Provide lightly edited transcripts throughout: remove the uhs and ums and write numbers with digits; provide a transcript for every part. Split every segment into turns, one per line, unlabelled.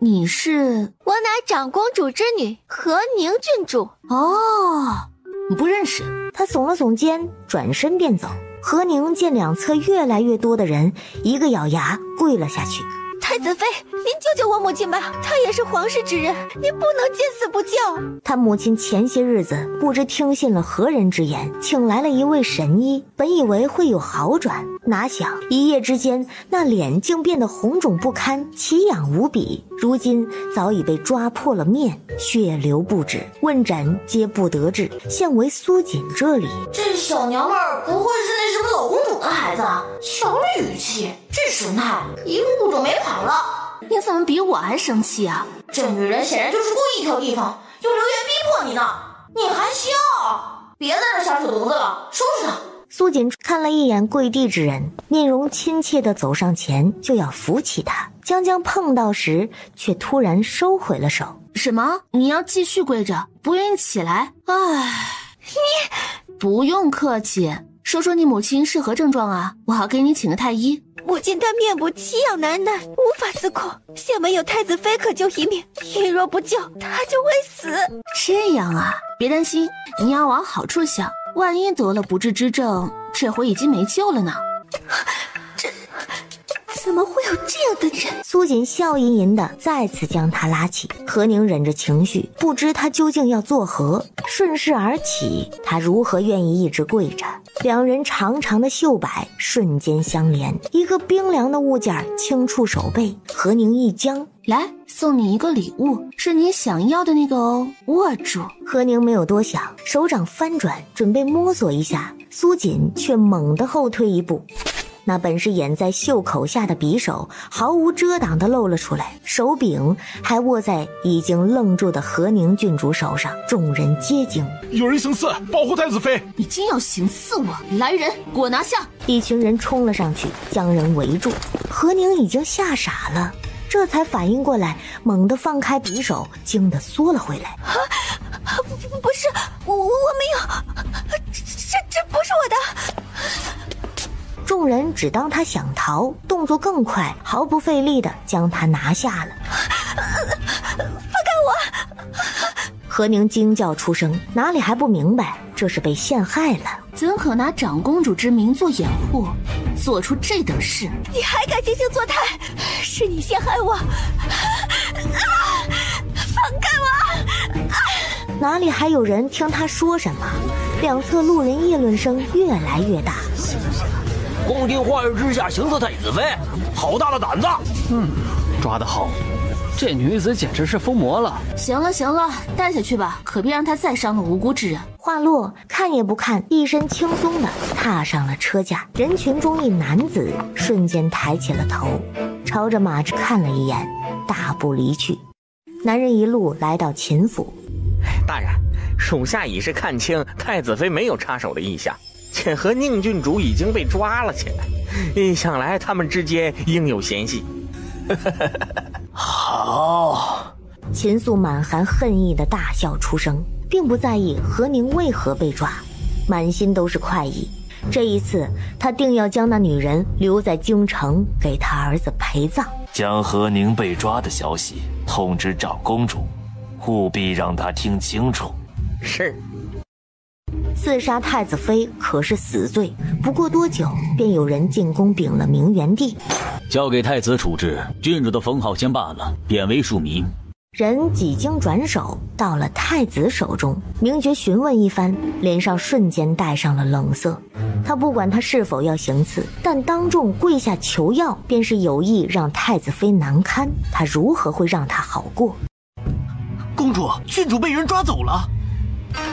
你是？
我乃长公主之女何宁郡主。
哦，不认识。
他耸了耸肩，转身便走。何宁见两侧越来越多的人，一个咬牙跪了下去。
太子妃，您救救我母亲吧，她也是皇室之人，您不能见死不救。
他母亲前些日子不知听信了何人之言，请来了一位神医，本以为会有好转，哪想一夜之间那脸竟变得红肿不堪，奇痒无比，如今早已被抓破了面，血流不止，问诊皆不得治，现为苏锦这里。
这小娘们儿不会是那什么老公主的孩子啊？瞧这语气，这神态，一步就没跑了。
你怎么比我还生气啊？
这女人显然就是故意挑地方，用流言逼迫你呢。你还笑？别在这瞎扯犊子了，收拾她！
苏锦看了一眼跪地之人，面容亲切地走上前，就要扶起他，将碰到时，却突然收回了手。
什么？你要继续跪着，不愿意起来？唉，你不用客气，说说你母亲是何症状啊？我好给你请个太医。
我见她面部奇痒难耐，无法自控，现没有太子妃可救一命，一若不救，她就会死。
这样啊，别担心，你要往好处想，万一得了不治之症，这回已经没救了呢。
这怎么会有这样的人？
苏锦笑吟吟地再次将他拉起。何宁忍着情绪，不知他究竟要作何，顺势而起，他如何愿意一直跪着？两人长长的袖摆瞬间相连，一个冰凉的物件轻触手背，何宁一僵。
来，送你一个礼物，是你想要的那个哦，握住。
何宁没有多想，手掌翻转，准备摸索一下，苏锦却猛地后退一步。那本是掩在袖口下的匕首毫无遮挡地露了出来，手柄还握在已经愣住的何宁郡主手上，众人皆惊。
有人行刺，保护太子妃！
你竟要行刺我！来人，给我拿下！
一群人冲了上去，将人围住。何宁已经吓傻了，这才反应过来，猛地放开匕首，惊得缩了回来。
不是，我没有，这不是我的。
众人只当他想逃，动作更快，毫不费力地将他拿下了。
放开我！
何宁惊叫出声，哪里还不明白这是被陷害了？
怎可拿长公主之名做掩护，做出这等事？
你还敢惺惺作态？是你陷害我！放开我！
哪里还有人听他说什么？两侧路人议论声越来越大。
光天化日之下行刺太子妃，好大的胆子！
抓得好，这女子简直是疯魔了。
行了，带下去吧，可别让她再伤了无辜之人。
话落，看也不看，一身轻松地踏上了车架。人群中一男子瞬间抬起了头，朝着马车看了一眼，大步离去。男人一路来到秦府。
大人，属下已是看清太子妃没有插手的意向，且和宁郡主已经被抓了起来，想来他们之间应有嫌隙。
好，
秦素满含恨意的大笑出声，并不在意何宁为何被抓，满心都是快意。这一次他定要将那女人留在京城，给他儿子陪葬。
将何宁被抓的消息通知长公主，务必让她听清楚。
是。
刺杀太子妃可是死罪，不过多久便有人进宫禀了明元帝，
交给太子处置，郡主的封号先罢了，贬为庶民。
人几经转手到了太子手中，明觉询问一番，脸上瞬间带上了冷色。他不管他是否要行刺，但当众跪下求药便是有意让太子妃难堪，他如何会让他好过？
公主，郡主被人抓走了。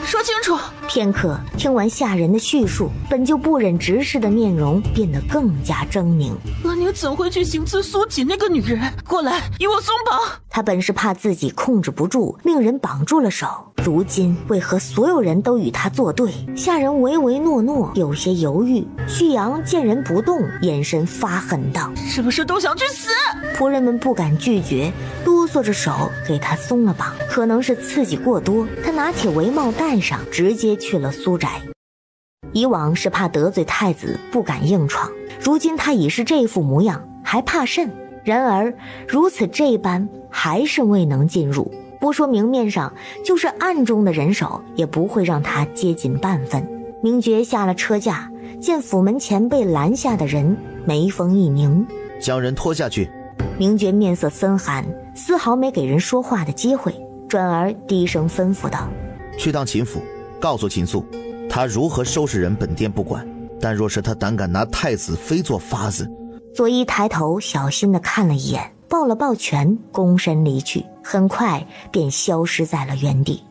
说清楚。
片刻，听完下人的叙述，本就不忍直视的面容变得更加狰狞。
何宁怎会去行刺苏锦那个女人？过来，与我松绑。
他本是怕自己控制不住，命人绑住了手，如今为何所有人都与他作对？下人唯唯诺诺，有些犹豫。旭阳见人不动，眼神发狠道：
是不是都想去死？
仆人们不敢拒绝，哆嗦着手给他松了绑。可能是刺激过多，他拿起帷帽戴上，直接去了苏宅。以往是怕得罪太子，不敢硬闯，如今他已是这副模样，还怕甚？然而如此这般，还是未能进入。不说明面上，就是暗中的人手也不会让他接近半分。明觉下了车架，见府门前被拦下的人，眉峰一凝，
将人拖下去。
明觉面色森寒，丝毫没给人说话的机会，转而低声吩咐道：
去趟秦府，告诉秦肃，他如何收拾人本殿不管，但若是他胆敢拿太子妃做法子。
佐伊抬头小心地看了一眼，抱了抱拳，躬身离去，很快便消失在了原地。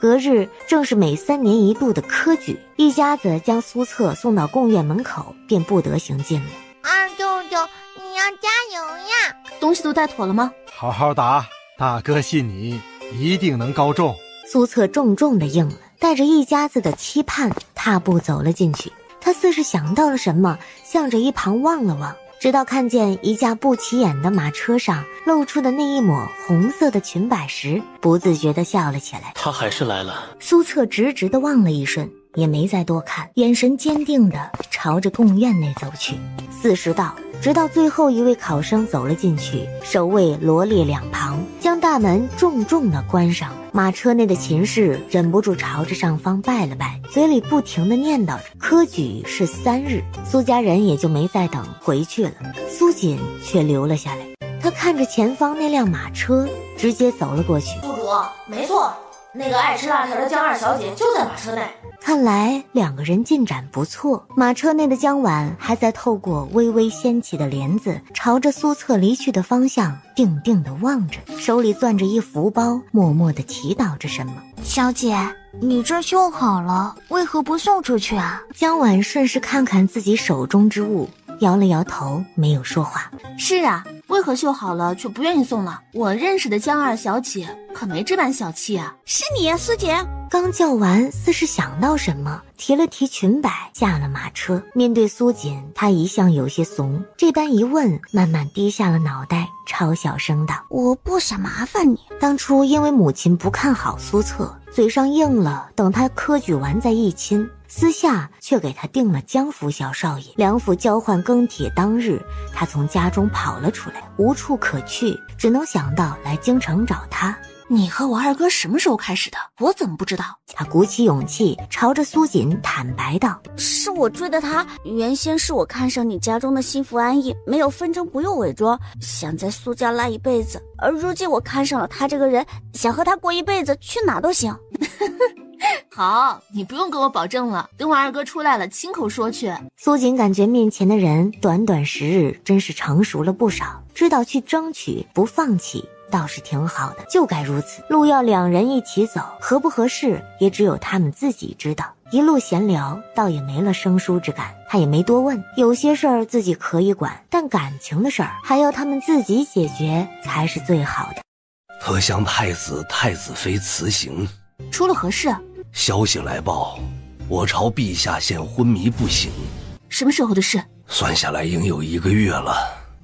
隔日正是每3年一度的科举，一家子将苏策送到贡院门口，便不得行进了。
二舅舅，你要加油呀！
东西都带妥了吗？
好好打，大哥信你，一定能高中。
苏策重重地应了，带着一家子的期盼，踏步走了进去。他似是想到了什么，向着一旁望了望，直到看见一架不起眼的马车上露出的那一抹红色的裙摆时，不自觉地笑了起来。
他还是来了。
苏策直直地望了一瞬，也没再多看，眼神坚定地朝着贡院内走去。40道，直到最后一位考生走了进去，守卫罗列两旁，将大门重重地关上了。马车内的秦氏忍不住朝着上方拜了拜，嘴里不停地念叨着科举是3日。苏家人也就没再等，回去了。苏锦却留了下来，他看着前方那辆马车，直接走了过去。
宿主，没错，那个爱吃辣条的江二小姐就在马车内。
看来2个人进展不错。马车内的江婉还在透过微微掀起的帘子，朝着苏策离去的方向定定地望着，手里攥着一福包，默默地祈祷着什么。
小姐，你这绣好了，为何不送出去啊？
江婉顺势看看自己手中之物，摇了摇头，没有说话。
是啊，为何绣好了却不愿意送了？我认识的江二小姐可没这般小气啊。
是你呀，苏姐。
刚叫完，似是想到什么，提了提裙摆，下了马车。面对苏锦，他一向有些怂，这般一问，慢慢低下了脑袋，超小声道：
我不想麻烦你。
当初因为母亲不看好苏策，嘴上应了，等他科举完再一亲，私下却给他定了江府小少爷。两府交换更帖当日，他从家中跑了出来，无处可去，只能想到来京城找他。
你和我二哥什么时候开始的？我怎么不知道？
他鼓起勇气，朝着苏锦坦白道：
是我追的他，原先是我看上你家中的幸福安逸，没有纷争不用伪装，想在苏家赖一辈子，而如今我看上了他这个人，想和他过一辈子，去哪都行。
好，你不用跟我保证了，等我二哥出来了亲口说去。
苏锦感觉面前的人短短10日真是成熟了不少，知道去争取，不放弃倒是挺好的，就该如此。路要2人一起走，合不合适也只有他们自己知道。一路闲聊，倒也没了生疏之感。他也没多问，有些事儿自己可以管，但感情的事儿还要他们自己解决才是最好的。
特向太子、太子妃辞行。
出了何事？
消息来报，我朝陛下现昏迷不醒。
什么时候的事？
算下来应有1个月了。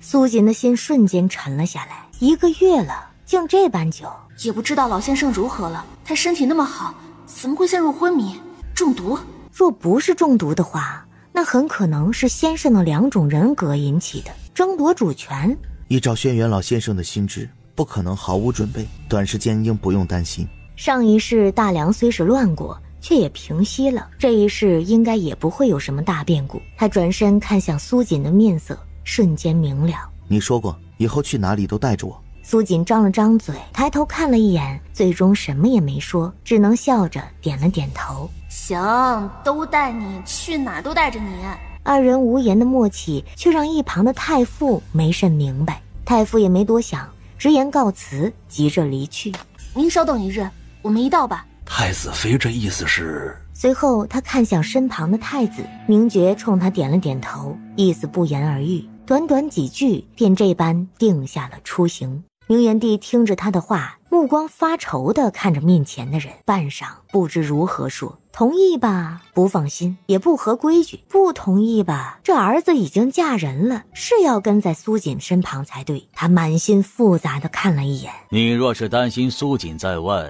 苏锦的心瞬间沉了下来，1个月了，竟这般久。
也不知道老先生如何了，他身体那么好，怎么会陷入昏迷？中毒？
若不是中毒的话，那很可能是先生的2种人格引起的，争夺主权。
依照轩辕老先生的心智，不可能毫无准备，短时间应不用担心。
上一世大梁虽是乱过，却也平息了，这一世应该也不会有什么大变故。他转身看向苏锦的面色，瞬间明了。
你说过以后去哪里都带着我。
苏锦张了张嘴，抬头看了一眼，最终什么也没说，只能笑着点了点头。
行，都带你，去哪都带着你。
2人无言的默契，却让一旁的太傅没甚明白。太傅也没多想，直言告辞，急着离去。
您稍等1日，我们一道吧。
太子妃这意思是？
随后他看向身旁的太子，明觉冲他点了点头，意思不言而喻。短短几句，便这般定下了出行。明元帝听着他的话，目光发愁地看着面前的人，半晌不知如何说。同意吧，不放心；也不合规矩；不同意吧，这儿子已经嫁人了，是要跟在苏锦身旁才对。他满心复杂地看了一眼。
你若是担心苏锦在外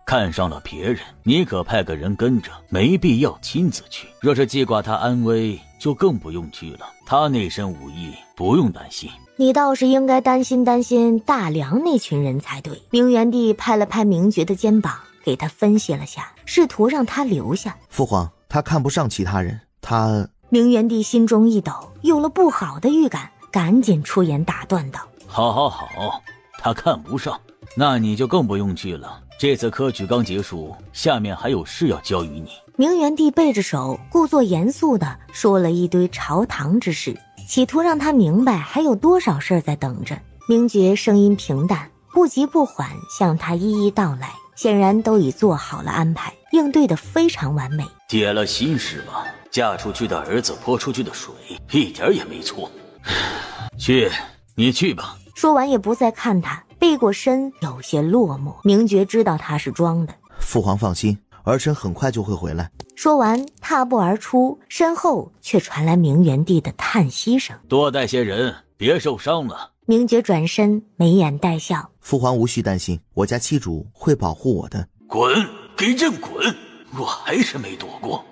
看上了别人，你可派个人跟着，没必要亲自去。若是记挂他安危，就更不用去了。他那身武艺不用担心。
你倒是应该担心大梁那群人才对。明元帝拍了拍明觉的肩膀，给他分析了下，试图让他留下。
父皇，他看不上其他人，他……
明元帝心中一抖，有了不好的预感，赶紧出言打断道：
好，他看不上，那你就更不用去了。这次科举刚结束，下面还有事要交于你。
明元帝背着手，故作严肃地说了一堆朝堂之事，企图让他明白还有多少事在等着。明觉声音平淡，不急不缓向他一一道来，显然都已做好了安排，应对得非常完美。
解了心事吧，嫁出去的儿子泼出去的水，一点也没错。你去吧。
说完也不再看他，背过身，有些落寞。明觉知道他是装的。
父皇放心，儿臣很快就会回来。
说完踏步而出，身后却传来明元帝的叹息声：
多带些人，别受伤了。
明觉转身，眉眼带笑：
父皇无需担心，我家妻主会保护我的。
滚，给朕滚！我还是没躲过。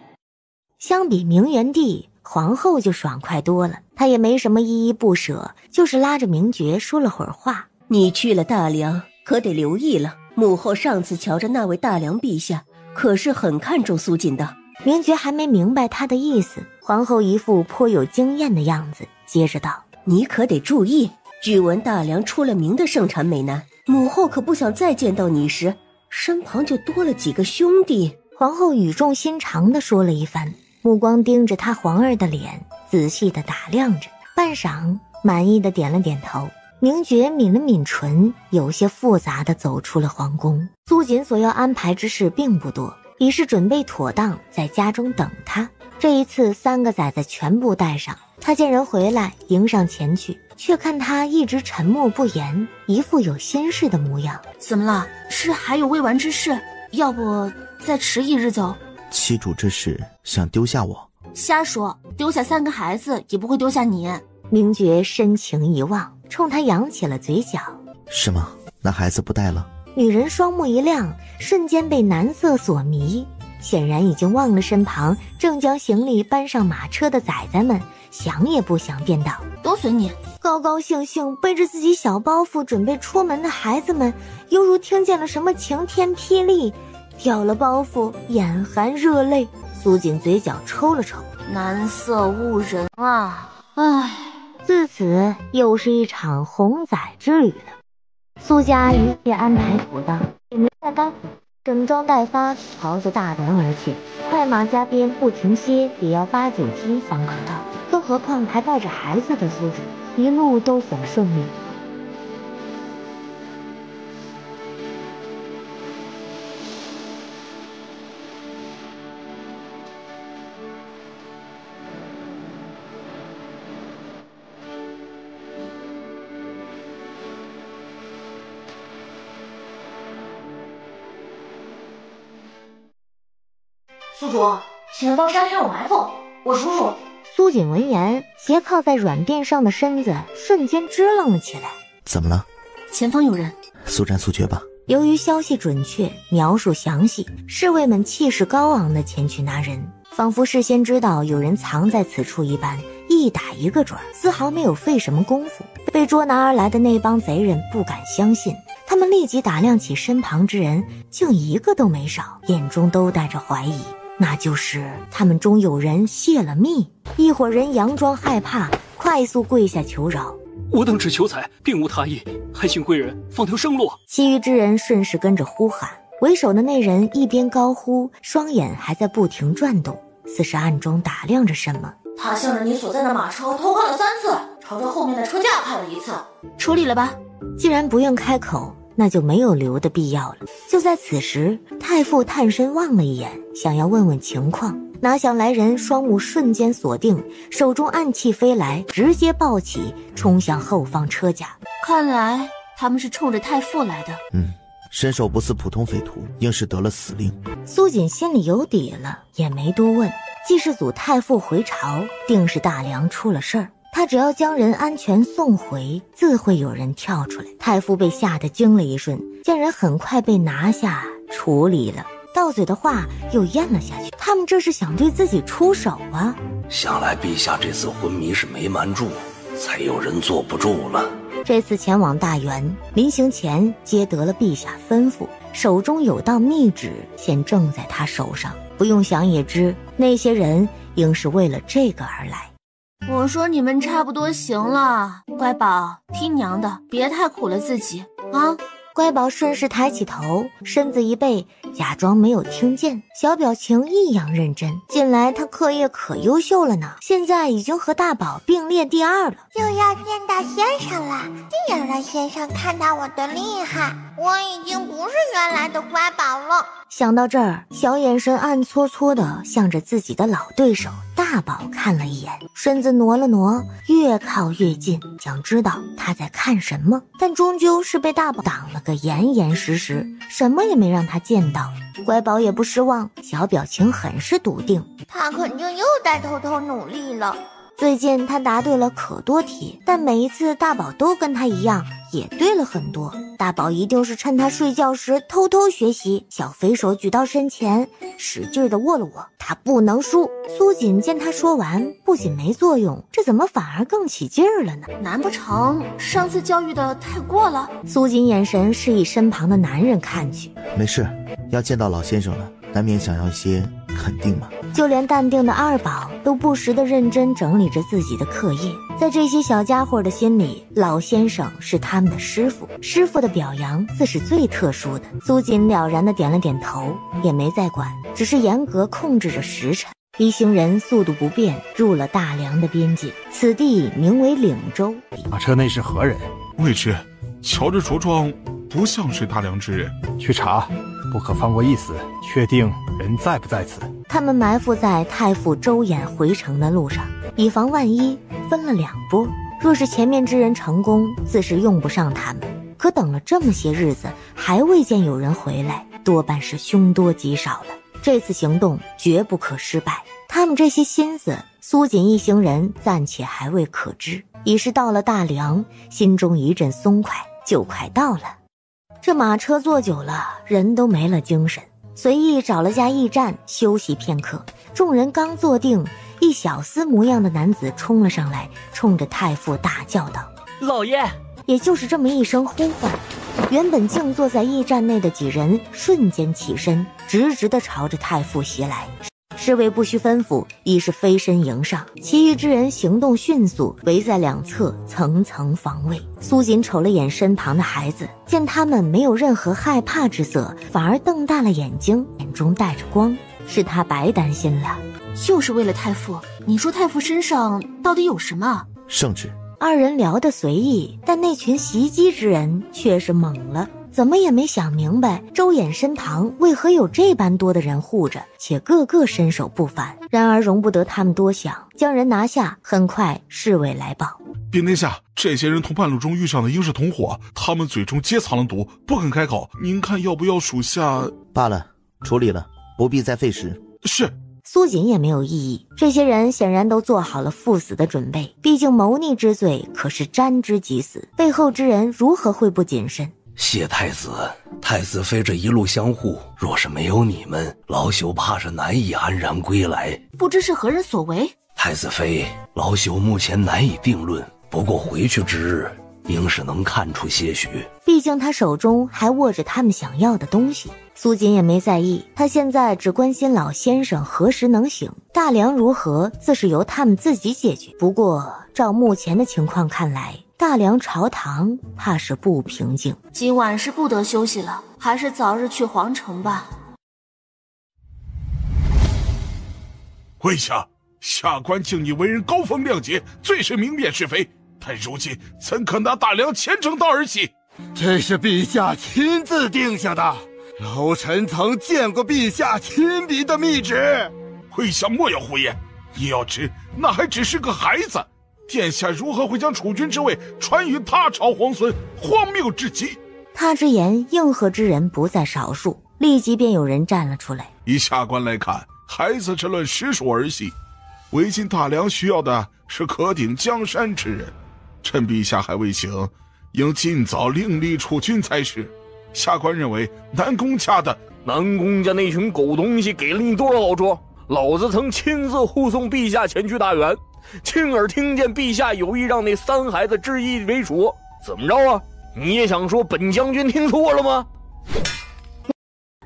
相比明元帝，皇后就爽快多了，她也没什么依依不舍，就是拉着明觉说了会儿话。
你去了大梁，可得留意了，母后上次瞧着那位大梁陛下，可是很看重苏锦的。
明觉还没明白他的意思，皇后一副颇有经验的样子，接着道：
你可得注意，据闻大梁出了名的盛产美男，母后可不想再见到你时，身旁就多了几个兄弟。
皇后语重心长地说了一番，目光盯着他皇儿的脸，仔细地打量着，半晌满意地点了点头。明觉抿了抿唇，有些复杂地走出了皇宫。苏锦所要安排之事并不多，已是准备妥当，在家中等他。这一次3个崽子全部带上，他见人回来，迎上前去，却看他一直沉默不言，一副有心事的模样。
怎么了？是还有未完之事？要不再迟一日走？
妻主这是想丢下我？
瞎说，丢下3个孩子也不会丢下你。
明觉深情一望，冲他扬起了嘴角。
是吗？那孩子不带了？
女人双目一亮，瞬间被男色所迷，显然已经忘了身旁正将行李搬上马车的崽崽们，想也不想便道：
都随你。
高高兴兴背着自己小包袱准备出门的孩子们，犹如听见了什么晴天霹雳，掉了包袱，眼含热泪。苏锦嘴角抽了抽，
男色误人啊！唉，
自此又是一场红崽之旅了。苏家一切安排妥当，也没再干，整装待发，朝着大梁而去。快马加鞭不停歇，也要8、9天方可到。更何况还带着孩子的苏锦，一路都很顺利。
宿主，请人到山上有埋伏，我叔叔。
苏锦闻言，斜靠在软垫上的身子瞬间支棱了起来。
怎么了？
前方有人。
速战速决吧。
由于消息准确，描述详细，侍卫们气势高昂地前去拿人，仿佛事先知道有人藏在此处一般，一打一个准，丝毫没有费什么功夫。被捉拿而来的那帮贼人不敢相信，他们立即打量起身旁之人，竟一个都没少，眼中都带着怀疑。那就是他们中有人泄了密。一伙人佯装害怕，快速跪下求饶：
我等只求财，并无他意，还请贵人放条生路。
其余之人顺势跟着呼喊。为首的那人一边高呼，双眼还在不停转动，似是暗中打量着什么。
他向着你所在的马车偷看了3次，朝着后面的车架看了1次。
处理了吧。
既然不愿开口，那就没有留的必要了。就在此时，太傅探身望了一眼，想要问问情况，哪想来人双目瞬间锁定，手中暗器飞来，直接抱起，冲向后方车架。
看来他们是冲着太傅来的。
身手不似普通匪徒，应是得了死令。
苏锦心里有底了，也没多问。既是阻太傅回朝，定是大梁出了事儿。他只要将人安全送回，自会有人跳出来。太傅被吓得惊了一瞬，见人很快被拿下处理了，到嘴的话又咽了下去。他们这是想对自己出手啊！
想来陛下这次昏迷是没瞒住，才有人坐不住了。
这次前往大园，临行前接得了陛下吩咐，手中有道密旨，现正在他手上。不用想也知，那些人应是为了这个而来。
我说你们差不多行了，乖宝，听娘的，别太苦了自己啊。
乖宝顺势抬起头，身子一背，假装没有听见，小表情异样认真。近来他课业可优秀了呢，现在已经和大宝并列第2了。
就要见到先生了，这样让先生看到我的厉害，我已经不是原来的乖宝了。
想到这儿，小眼神暗搓搓的向着自己的老对手大宝看了一眼，身子挪了挪，越靠越近，想知道他在看什么，但终究是被大宝挡了个严严实实，什么也没让他见到。乖宝也不失望，小表情很是笃定，
他肯定又在偷偷努力了。
最近他答对了可多题，但每一次大宝都跟他一样，也对了很多。大宝一定是趁他睡觉时偷偷学习，小肥手举到身前，使劲地握了握，他不能输。苏锦见他说完，不仅没作用，这怎么反而更起劲儿了呢？
难不成上次教育的太过了？
苏锦眼神示意身旁的男人看去，
没事，要见到老先生了，难免想要一些肯定嘛。
就连淡定的二宝都不时地认真整理着自己的课业，在这些小家伙的心里，老先生是他们的师傅，师傅的表扬自是最特殊的。苏锦了然地点了点头，也没再管，只是严格控制着时辰。一行人速度不变，入了大梁的边界，此地名为岭州。
马车内是何人？
未知，瞧着着装不像是大梁之人。
去查，不可放过一丝，确定人在不在此。
他们埋伏在太傅周衍回城的路上，以防万一，分了2波。若是前面之人成功，自是用不上他们。可等了这么些日子，还未见有人回来，多半是凶多吉少了。这次行动绝不可失败。他们这些心思，苏锦一行人暂且还未可知。已是到了大梁，心中一阵松快，就快到了。这马车坐久了，人都没了精神，随意找了家驿站休息片刻。众人刚坐定，一小厮模样的男子冲了上来，冲着太傅大叫道：“
老爷！”
也就是这么一声呼唤，原本静坐在驿站内的几人瞬间起身，直直地朝着太傅袭来。侍卫不需吩咐，已是飞身迎上，其余之人行动迅速，围在两侧层层防卫。苏锦瞅了眼身旁的孩子，见他们没有任何害怕之色，反而瞪大了眼睛，眼中带着光，是他白担心了。
就是为了太傅，你说太傅身上到底有什么？
圣旨。
二人聊得随意，但那群袭击之人却是懵了，怎么也没想明白周衍身旁为何有这般多的人护着，且个个身手不凡。然而容不得他们多想，将人拿下。很快侍卫来报：
禀殿下，这些人同半路中遇上的应是同伙，他们嘴中皆藏了毒，不肯开口。您看要不要属下？
罢了，处理了，不必再费时。
是。
苏锦也没有异议，这些人显然都做好了赴死的准备，毕竟谋逆之罪可是沾之即死，背后之人如何会不谨慎？
谢太子，太子妃这一路相护，若是没有你们，老朽怕是难以安然归来。
不知是何人所为？
太子妃，老朽目前难以定论，不过回去之日，应是能看出些许。
毕竟他手中还握着他们想要的东西。苏锦也没在意，他现在只关心老先生何时能醒，大梁如何自是由他们自己解决。不过照目前的情况看来，大梁朝堂怕是不平静，
今晚是不得休息了，还是早日去皇城吧。
陛下，下官敬你为人高风亮节，最是明辨是非，但如今怎可拿大梁前程当儿戏？
这是陛下亲自定下的，老臣曾见过陛下亲笔的密旨。
陛下莫要胡言，你要知那还只是个孩子，殿下如何会将储君之位传与他朝皇孙，荒谬至极。
他之言应和之人不在少数，立即便有人站了出来。
以下官来看，孩子之论实属儿戏，为今大梁需要的是可顶江山之人，趁陛下还未醒，应尽早另立储君才是。下官认为南宫家
那群狗东西给了你多少好处？老子曾亲自护送陛下前去大员，亲耳听见陛下有意让那3孩子之一为主，怎么着啊？你也想说本将军听错了吗？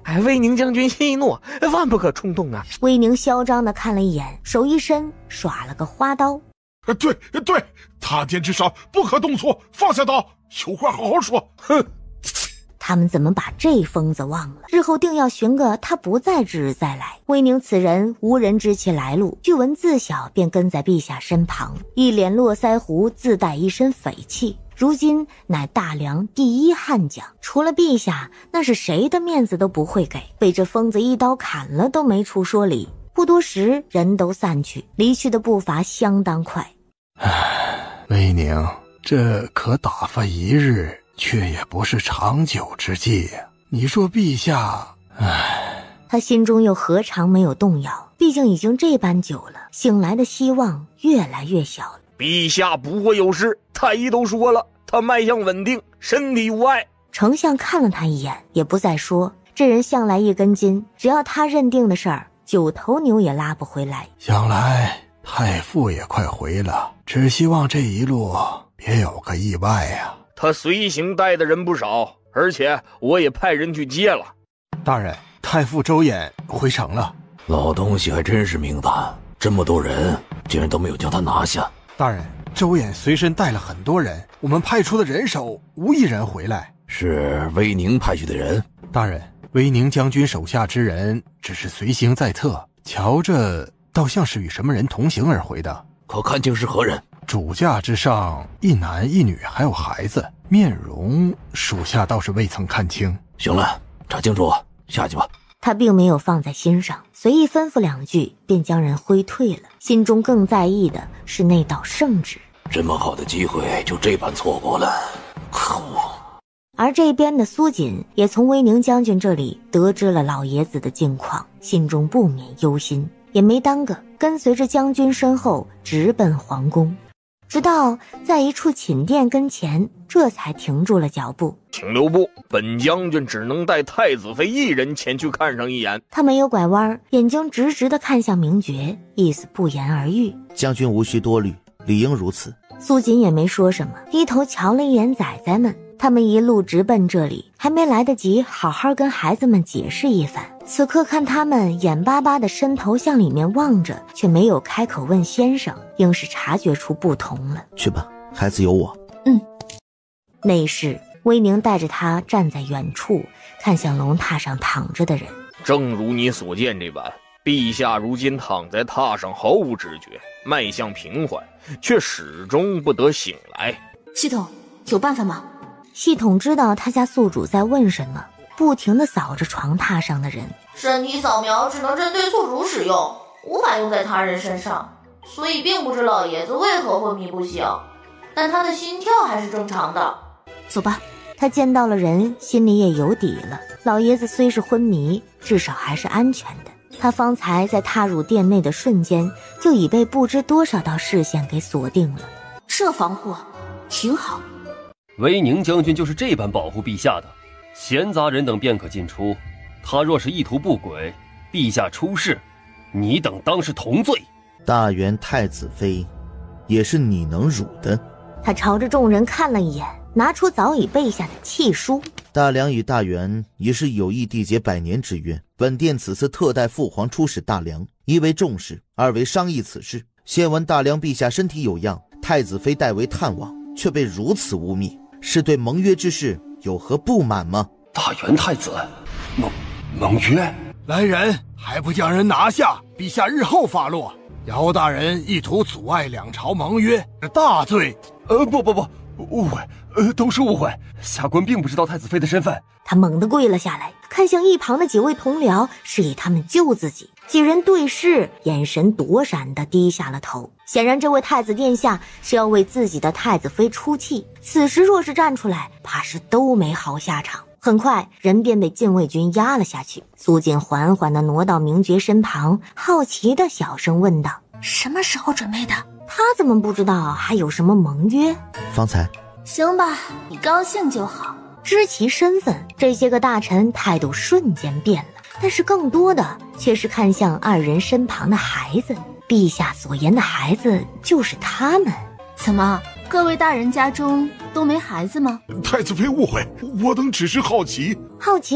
哎，威宁将军息怒，万不可冲动啊！
威宁嚣张地看了一眼，手一伸，耍了个花刀。
对，他殿之上不可动粗，放下刀，有话好好说。哼！
他们怎么把这疯子忘了？日后定要寻个他不在之日再来。威宁此人无人知其来路，据闻自小便跟在陛下身旁，一脸络腮胡，自带一身匪气。如今乃大梁第1悍将，除了陛下，那是谁的面子都不会给。被这疯子一刀砍了都没处说理。不多时，人都散去，离去的步伐相当快。
威宁，这可打发一日，却也不是长久之计呀。你说陛下，
他心中又何尝没有动摇？毕竟已经这般久了，醒来的希望越来越小了。
陛下不会有事，太医都说了，他脉象稳定，身体无碍。
丞相看了他一眼，也不再说。这人向来一根筋，只要他认定的事儿，9头牛也拉不回来。
想来太傅也快回了，只希望这一路别有个意外呀。
他随行带的人不少，而且我也派人去接了。
大人，太傅周衍回城了。
老东西还真是命大，这么多人竟然都没有将他拿下。
大人，周衍随身带了很多人，我们派出的人手无一人回来。
是威宁派去的人？
大人，威宁将军手下之人只是随行在侧，瞧着倒像是与什么人同行而回的。
可看清是何人？
主驾之上一男一女还有孩子，面容属下倒是未曾看清。
行了，查清楚，下去吧。
他并没有放在心上，随意吩咐2句，便将人挥退了。心中更在意的是那道圣旨。
这么好的机会就这般错过了，可恶！
而这边的苏锦也从威宁将军这里得知了老爷子的近况，心中不免忧心，也没耽搁，跟随着将军身后直奔皇宫。直到在一处寝殿跟前，这才停住了脚步。
请留步，本将军只能带太子妃一人前去看上一眼。
他没有拐弯，眼睛直直地看向明觉，意思不言而喻。
将军无需多虑，理应如此。
苏锦也没说什么，低头瞧了一眼崽崽们，他们一路直奔这里，还没来得及好好跟孩子们解释一番。此刻看他们眼巴巴地伸头向里面望着，却没有开口问先生，应是察觉出不同了。
去吧，孩子有我。
内室，威宁带着他站在远处，看向龙榻上躺着的人。
正如你所见这般，陛下如今躺在榻上毫无知觉，脉象平缓，却始终不得醒来。
系统有办法吗？
系统知道他家宿主在问什么，不停地扫着床榻上的人。
身体扫描只能针对宿主使用，无法用在他人身上，所以并不知老爷子为何昏迷不醒，但他的心跳还是正常的。
走吧。
他见到了人，心里也有底了。老爷子虽是昏迷，至少还是安全的。他方才在踏入殿内的瞬间，就已被不知多少道视线给锁定了。
这防护挺好。
威宁将军就是这般保护陛下的，闲杂人等便可进出。他若是意图不轨，陛下出事，你等当是同罪。
大元太子妃，也是你能辱的。
他朝着众人看了一眼，拿出早已备下的契书。
大梁与大元已是有意缔结100年之约，本殿此次特带父皇出使大梁，一为重视，二为商议此事。现闻大梁陛下身体有恙，太子妃代为探望，却被如此污蔑，是对盟约之事有何不满吗？
大元太子，盟约，
来人，还不将人拿下！陛下日后发落。姚大人意图阻碍2朝盟约，是大罪。
不，误会，都是误会。下官并不知道太子妃的身份。
他猛地跪了下来，看向一旁的几位同僚，示意他们救自己。几人对视，眼神躲闪地低下了头。显然这位太子殿下是要为自己的太子妃出气，此时若是站出来，怕是都没好下场。很快人便被禁卫军压了下去。苏锦缓缓地挪到明觉身旁，好奇地小声问道：
什么时候准备的？
他怎么不知道还有什么盟约？
方才
行吧，你高兴就好。
知其身份，这些个大臣态度瞬间变了，但是更多的却是看向2人身旁的孩子。陛下所言的孩子就是他们。
怎么，各位大人家中都没孩子吗？
太子妃误会，我等只是好奇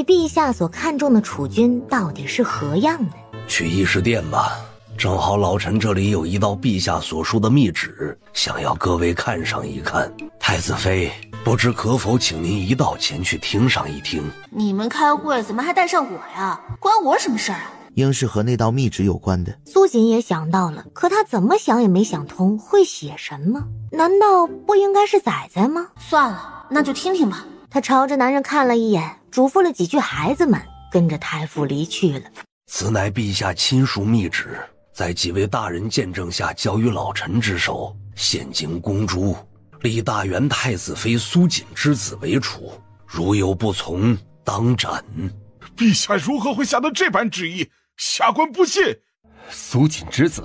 陛下所看重的储君到底是何样的。
去议事殿吧，正好老臣这里有一道陛下所书的密旨，想要各位看上一看。太子妃，不知可否请您一道前去听上一听？
你们开会怎么还带上我呀？关我什么事儿啊？
应是和那道密旨有关的。
苏锦也想到了，可他怎么想也没想通，会写什么？难道不应该是仔仔吗？
算了，那就听听吧。
他朝着男人看了一眼，嘱咐了几句孩子们，跟着太傅离去了。
此乃陛下亲书密旨，在几位大人见证下交于老臣之手，现经公诸，立大元太子妃苏锦之子为储，如有不从，当斩。
陛下如何会下得这般旨意？下官不信。
苏锦之子，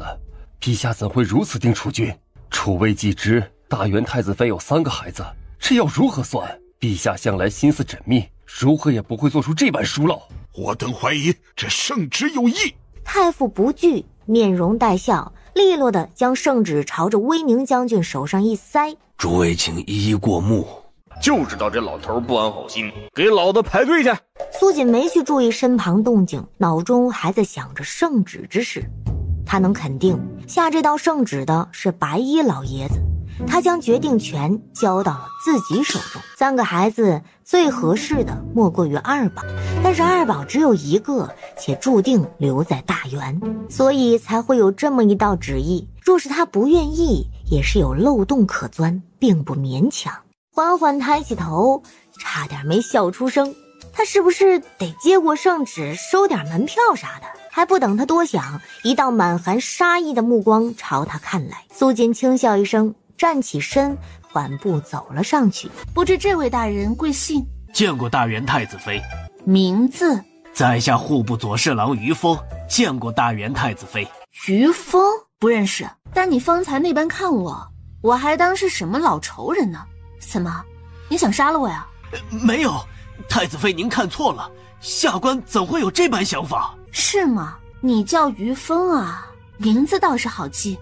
陛下怎会如此定储君？储位既知大元太子妃有3个孩子，这要如何算？陛下向来心思缜密，如何也不会做出这般疏漏。
我等怀疑这圣旨有异。
太傅不惧，面容带笑，利落地将圣旨朝着威宁将军手上一塞。
诸位请一一过目。
就知道这老头不安好心，给老子排队去。
苏锦没去注意身旁动静，脑中还在想着圣旨之事。他能肯定下这道圣旨的是白衣老爷子，他将决定权交到了自己手中。3个孩子最合适的莫过于二宝，但是二宝只有一个，且注定留在大元，所以才会有这么一道旨意。若是他不愿意，也是有漏洞可钻，并不勉强。缓缓抬起头，差点没笑出声。他是不是得接过圣旨收点门票啥的？还不等他多想，一道满含杀意的目光朝他看来。苏锦轻笑一声，站起身，缓步走了上去。
不知这位大人贵姓？
见过大元太子妃。
名字？
在下户部左侍郎于峰，见过大元太子妃。
于峰？不认识。但你方才那般看我，我还当是什么老仇人呢。怎么，你想杀了我呀？
没有，太子妃您看错了，下官怎会有这般想法？
是吗？你叫于峰啊，名字倒是好记。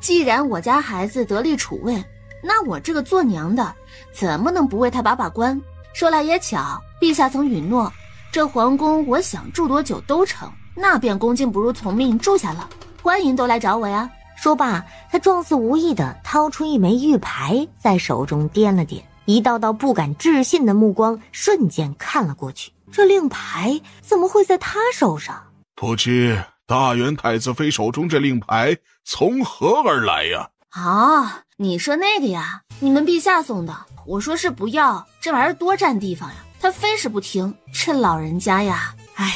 既然我家孩子得力储位，那我这个做娘的怎么能不为他把把关？说来也巧，陛下曾允诺，这皇宫我想住多久都成，那便恭敬不如从命住下了。欢迎都来找我呀。
说罢，他状似无意地掏出一枚玉牌，在手中掂了点，一道道不敢置信的目光瞬间看了过去。这令牌怎么会在他手上？
不知大元太子妃手中这令牌从何而来呀？
啊，你说那个呀，你们陛下送的。我说是不要，这玩意儿多占地方呀，他非是不听。这老人家呀，哎，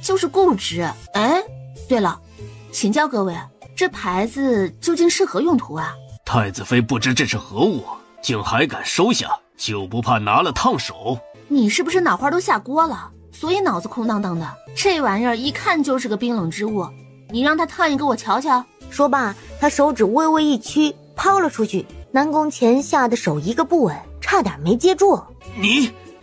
就是固执。哎，对了，请教各位，这牌子究竟是何用途啊？
太子妃不知这是何物，竟还敢收下，就不怕拿了烫手？
你是不是脑花都下锅了，所以脑子空荡荡的？这玩意儿一看就是个冰冷之物，你让他烫一个我瞧瞧。
说罢，他手指微微一屈，抛了出去。南宫前吓得手一个不稳，差点没接住。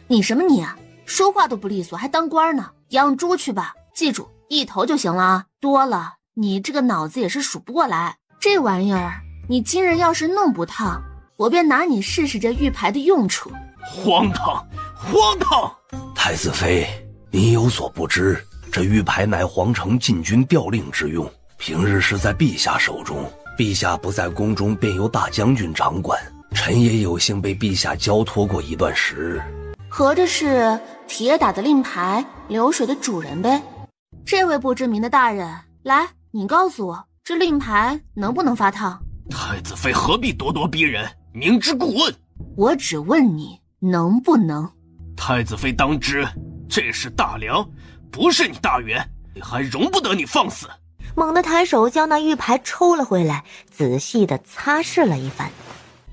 你什么你啊？说话都不利索，还当官呢？养猪去吧，记住一头就行了啊，多了你这个脑子也是数不过来。这玩意儿你今日要是弄不烫，我便拿你试试这玉牌的用处。
荒唐，荒唐！
太子妃，您有所不知，这玉牌乃皇城禁军调令之用，平日是在陛下手中，陛下不在宫中，便由大将军掌管。臣也有幸被陛下交托过一段时日。
合着是铁打的令牌，流水的主人呗？这位不知名的大人，来，你告诉我，这令牌能不能发烫？
太子妃何必咄咄逼人？明知故问。
我只问你能不能。
太子妃当知，这是大梁，不是你大元，还容不得你放肆。
猛地抬手将那玉牌抽了回来，仔细地擦拭了一番。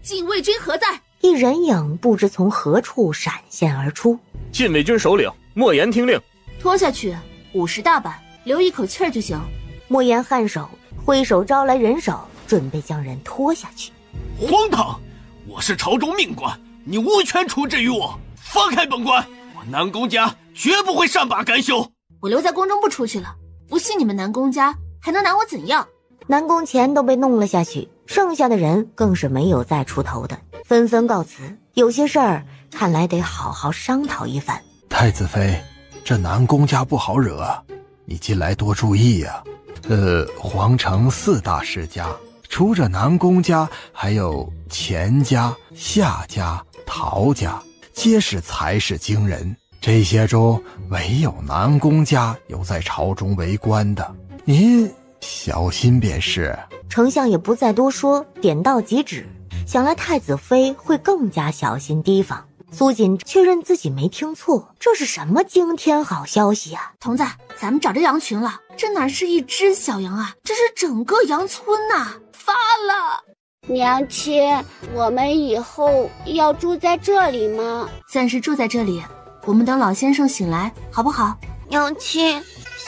禁卫军何在？
一人影不知从何处闪现而出。
禁卫军首领莫言听令。
拖下去50大板，留一口气儿就行。
莫言颔首，挥手招来人手，准备将人拖下去。
荒唐！我是朝中命官，你无权处置于我，放开本官！我南宫家绝不会善罢甘休。
我留在宫中不出去了，不信你们南宫家还能拿我怎样？
南宫钱都被弄了下去，剩下的人更是没有再出头的，纷纷告辞。有些事儿看来得好好商讨一番。
太子妃，这南宫家不好惹，你近来多注意呀。皇城4大世家，除着南宫家，还有钱家、夏家、陶家，皆是才识惊人。这些中唯有南宫家有在朝中为官的，您小心便是。
丞相也不再多说，点到即止。想来太子妃会更加小心提防。苏锦确认自己没听错，这是什么惊天好消息啊！
童子，咱们找着羊群了，这哪是一只小羊啊，这是整个羊村呐！发了！
娘亲，我们以后要住在这里吗？
暂时住在这里，我们等老先生醒来，好不好？
娘亲，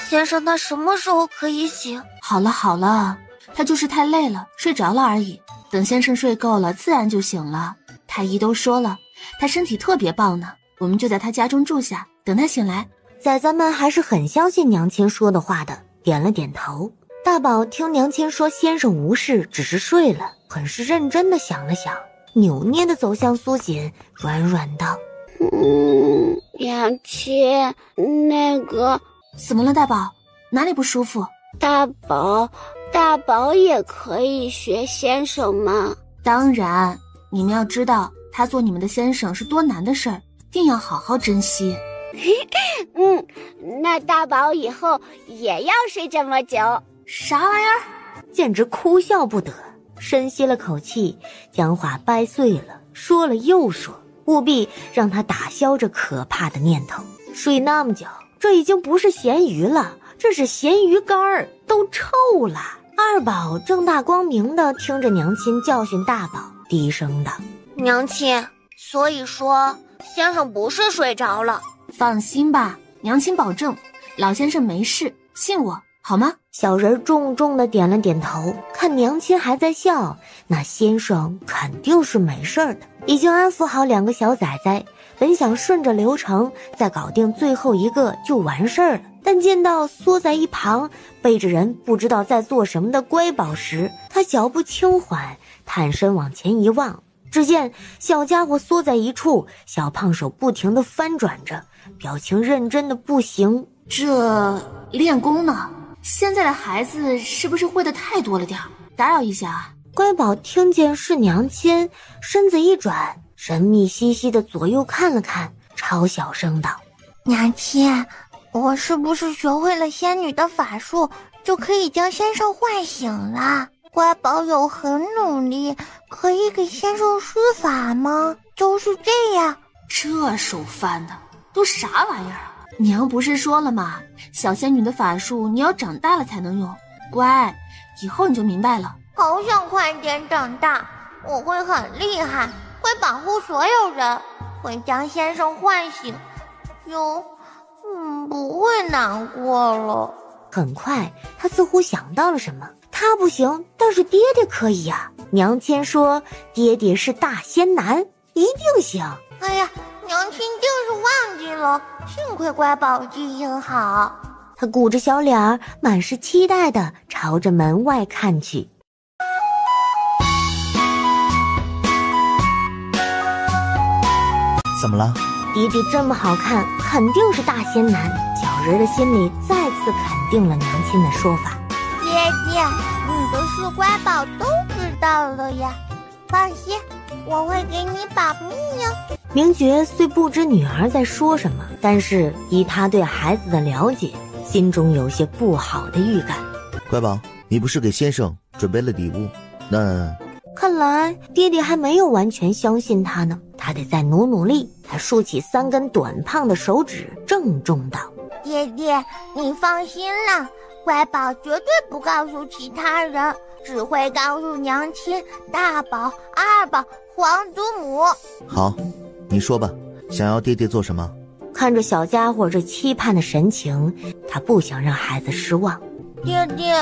先生他什么时候可以醒？
好了好了，他就是太累了，睡着了而已。等先生睡够了，自然就醒了。太医都说了，他身体特别棒呢，我们就在他家中住下，等他醒来。
崽崽们还是很相信娘亲说的话的，点了点头。大宝听娘亲说先生无事，只是睡了，很是认真的想了想，扭捏的走向苏锦，软软道：
娘亲，那个……
怎么了大宝？哪里不舒服？
大宝也可以学先生吗？
当然，你们要知道他做你们的先生是多难的事儿，定要好好珍惜。
那大宝以后也要睡这么久？
啥玩意儿？
简直哭笑不得。深吸了口气，将话掰碎了，说了又说，务必让他打消这可怕的念头。睡那么久，这已经不是咸鱼了，这是咸鱼干儿，都臭了。二宝正大光明地听着娘亲教训大宝，低声道：
娘亲，所以说先生不是睡着了。
放心吧，娘亲保证，老先生没事，信我好吗？
小人重重地点了点头，看娘亲还在笑，那先生肯定是没事的。已经安抚好2个小崽崽，本想顺着流程再搞定最后一个就完事儿了，但见到缩在一旁背着人不知道在做什么的乖宝时，他脚步轻缓，探身往前一望，只见小家伙缩在一处，小胖手不停地翻转着，表情认真的不行。
这练功呢？现在的孩子是不是会的太多了点？打扰一下啊。
乖宝听见是娘亲，身子一转，神秘兮兮的左右看了看，超小声道：
娘亲，我是不是学会了仙女的法术，就可以将先生唤醒了？乖宝有很努力，可以给先生施法吗？就是这样。
这手翻的都啥玩意儿啊？娘不是说了吗？小仙女的法术你要长大了才能用，乖，以后你就明白了。
好想快点长大，我会很厉害，会保护所有人，会将先生唤醒，就不会难过了。
很快他似乎想到了什么，他不行，但是爹爹可以呀。娘亲说爹爹是大仙男，一定行。
哎呀，娘亲定是忘记了，幸亏乖宝记性好。
他鼓着小脸儿，满是期待地朝着门外看去。
怎么了？
爹爹这么好看，肯定是大仙男。小人的心里再次肯定了娘亲的说法。
爹爹，你的事乖宝都知道了呀，放心，我会给你保密哟。
明觉虽不知女儿在说什么，但是以他对孩子的了解，心中有些不好的预感。
乖宝，你不是给先生准备了礼物？那……
看来爹爹还没有完全相信他呢，他得再努力。他竖起3根短胖的手指，郑重道：
爹爹，你放心啦，乖宝绝对不告诉其他人，只会告诉娘亲、大宝、二宝、皇祖母。
好，你说吧，想要爹爹做什么？
看着小家伙这期盼的神情，他不想让孩子失望。
爹爹，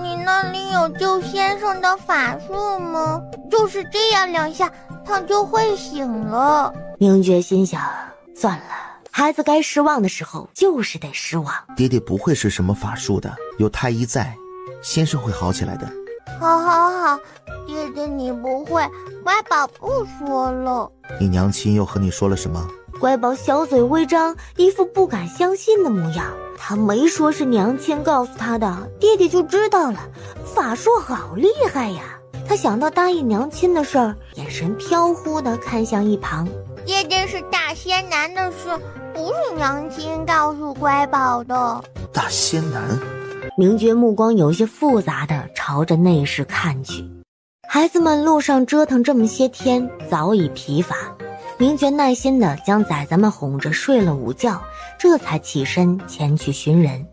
你那里有救先生的法术吗？就是这样2下，他就会醒了。
明觉心想，算了，孩子该失望的时候就是得失望。
爹爹不会是什么法术的，有太医在，先生会好起来的。
好，爹爹你不会，乖宝不说了。
你娘亲又和你说了什么？
乖宝小嘴微张，一副不敢相信的模样。他没说是娘亲告诉他的，爹爹就知道了。法术好厉害呀！他想到答应娘亲的事儿，眼神飘忽地看向一旁。
爹爹是大仙男的事，不是娘亲告诉乖宝的。
大仙男？
明觉目光有些复杂地朝着内室看去。孩子们路上折腾这么些天，早已疲乏。明觉耐心地将崽子们哄着睡了午觉，这才起身前去寻人。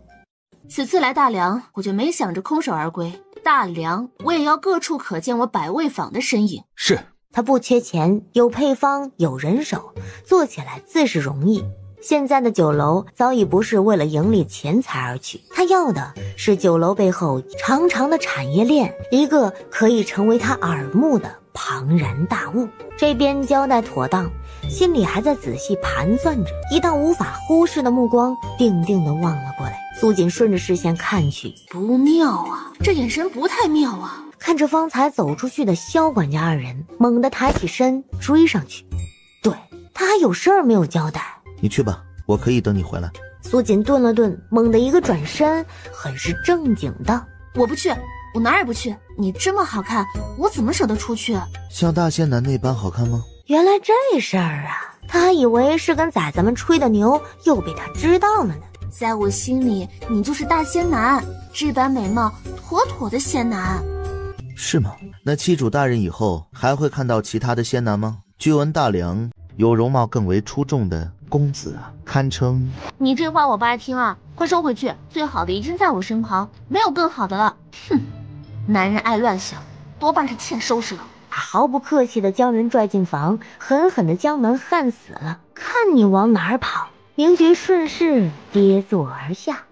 此次来大梁，我就没想着空手而归。大梁，我也要各处可见我百味坊的身影。
是。
他不缺钱，有配方，有人手，做起来自是容易。现在的酒楼早已不是为了盈利钱财而去，他要的是酒楼背后长长的产业链，一个可以成为他耳目的庞然大物。这边交代妥当，心里还在仔细盘算着，一道无法忽视的目光定定地望了过来。苏锦顺着视线看去，
不妙啊，这眼神不太妙啊。
看着方才走出去的萧管家二人，猛地抬起身追上去。对，他还有事儿没有交代。
你去吧，我可以等你回来。
苏锦顿了顿，猛地一个转身，很是正经道：
我不去，我哪儿也不去。你这么好看，我怎么舍得出去？
像大仙男那般好看吗？
原来这事儿啊，他还以为是跟崽子们吹的牛，又被他知道了呢。
在我心里，你就是大仙男，质感美貌，妥妥的仙男。
是吗？那七主大人以后还会看到其他的仙男吗？据闻大梁有容貌更为出众的公子啊，堪称……
你这话我不爱听啊，快收回去。最好的已经在我身旁，没有更好的了。哼，男人爱乱想，多半是欠收拾了。
他毫不客气地将人拽进房，狠狠地将门焊死了。看你往哪儿跑！明觉顺势跌坐而下。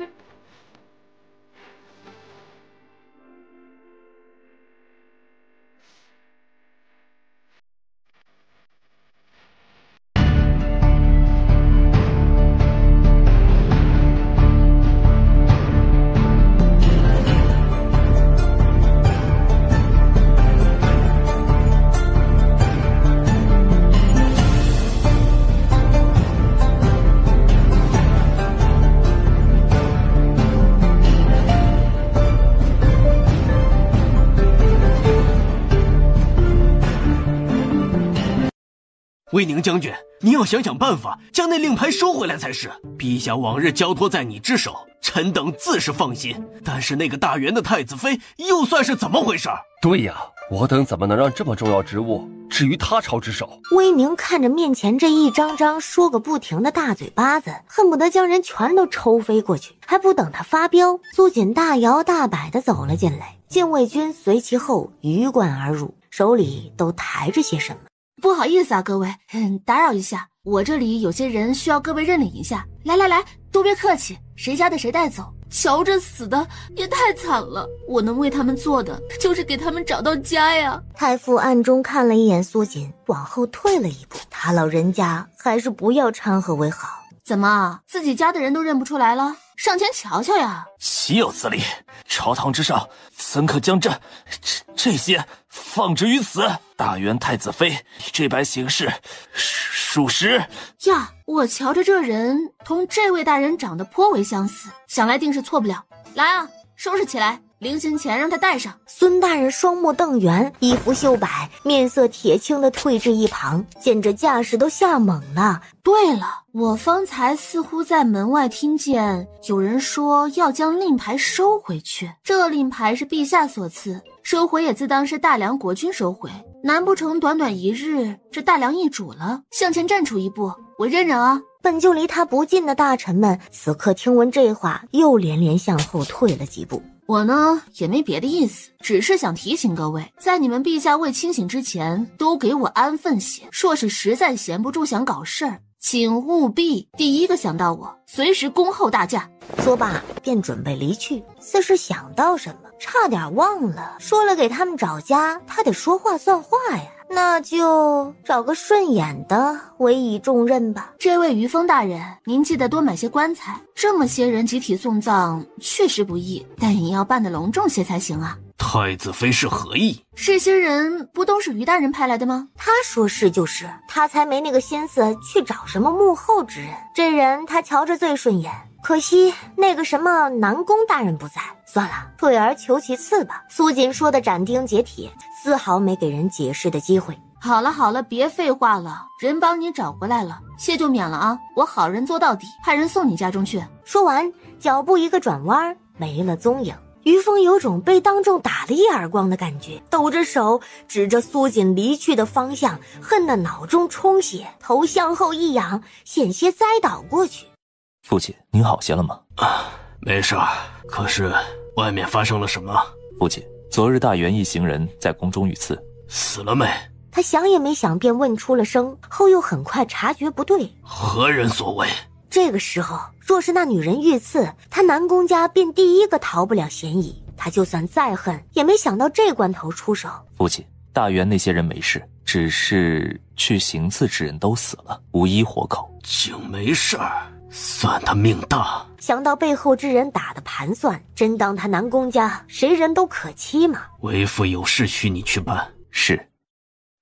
威宁将军，您要想想办法将那令牌收回来才是。陛下往日交托在你之手，臣等自是放心。但是那个大元的太子妃又算是怎么回事？
对呀，我等怎么能让这么重要职务置于他朝之手？
威宁看着面前这一张张说个不停的大嘴巴子，恨不得将人全都抽飞过去。还不等他发飙，苏锦大摇大摆地走了进来，禁卫军随其后鱼贯而入，手里都抬着些什么。
不好意思啊，各位，打扰一下，我这里有些人需要各位认领一下。来，都别客气，谁家的谁带走。瞧着死的也太惨了，我能为他们做的就是给他们找到家呀。
太傅暗中看了一眼苏锦，往后退了一步，他老人家还是不要掺和为好。
怎么，自己家的人都认不出来了？上前瞧瞧呀！
岂有此理！朝堂之上，怎可将这些放之于此？大元太子妃这般行事，属实
呀。我瞧着这人同这位大人长得颇为相似，想来定是错不了。来啊，收拾起来，临行前让他带上。
孙大人双目瞪圆，衣服袖摆，面色铁青的退至一旁，见这架势都吓懵了。
对了，我方才似乎在门外听见有人说要将令牌收回去，这令牌是陛下所赐，收回也自当是大梁国君收回，难不成短短一日这大梁易主了？向前站出一步，我认认啊。
本就离他不近的大臣们此刻听闻这话，又连连向后退了几步。
我呢也没别的意思，只是想提醒各位，在你们陛下未清醒之前，都给我安分些。若是实在闲不住想搞事儿，请务必第一个想到我，随时恭候大驾。
说罢便准备离去，似是想到什么，差点忘了说了给他们找家，他得说话算话呀。那就找个顺眼的委以重任吧。
这位于峰大人，您记得多买些棺材，这么些人集体送葬确实不易，但也要办得隆重些才行啊。
太子妃是何意？
这些人不都是于大人派来的吗？
他说是就是，他才没那个心思去找什么幕后之人。这人他瞧着最顺眼，可惜那个什么南宫大人不在，算了，退而求其次吧。苏锦说的斩钉截铁，丝毫没给人解释的机会。
好了好了，别废话了，人帮你找回来了，谢就免了啊，我好人做到底，派人送你家中去。
说完，脚步一个转弯，没了踪影。于峰有种被当众打了一耳光的感觉，抖着手指着苏锦离去的方向，恨得脑中充血，头向后一仰，险些栽倒过去。
父亲，您好些了吗？
没事，可是外面发生了什么？
父亲，昨日大元一行人在宫中遇刺，
死了没？
他想也没想便问出了声，后又很快察觉不对，
何人所为？
这个时候，若是那女人遇刺，他南宫家便第一个逃不了嫌疑。他就算再恨，也没想到这关头出手。
父亲，大元那些人没事，只是去行刺之人都死了，无一活口。
竟没事儿，算他命大。
想到背后之人打的盘算，真当他南宫家谁人都可欺吗？
为父有事需你去办。
是。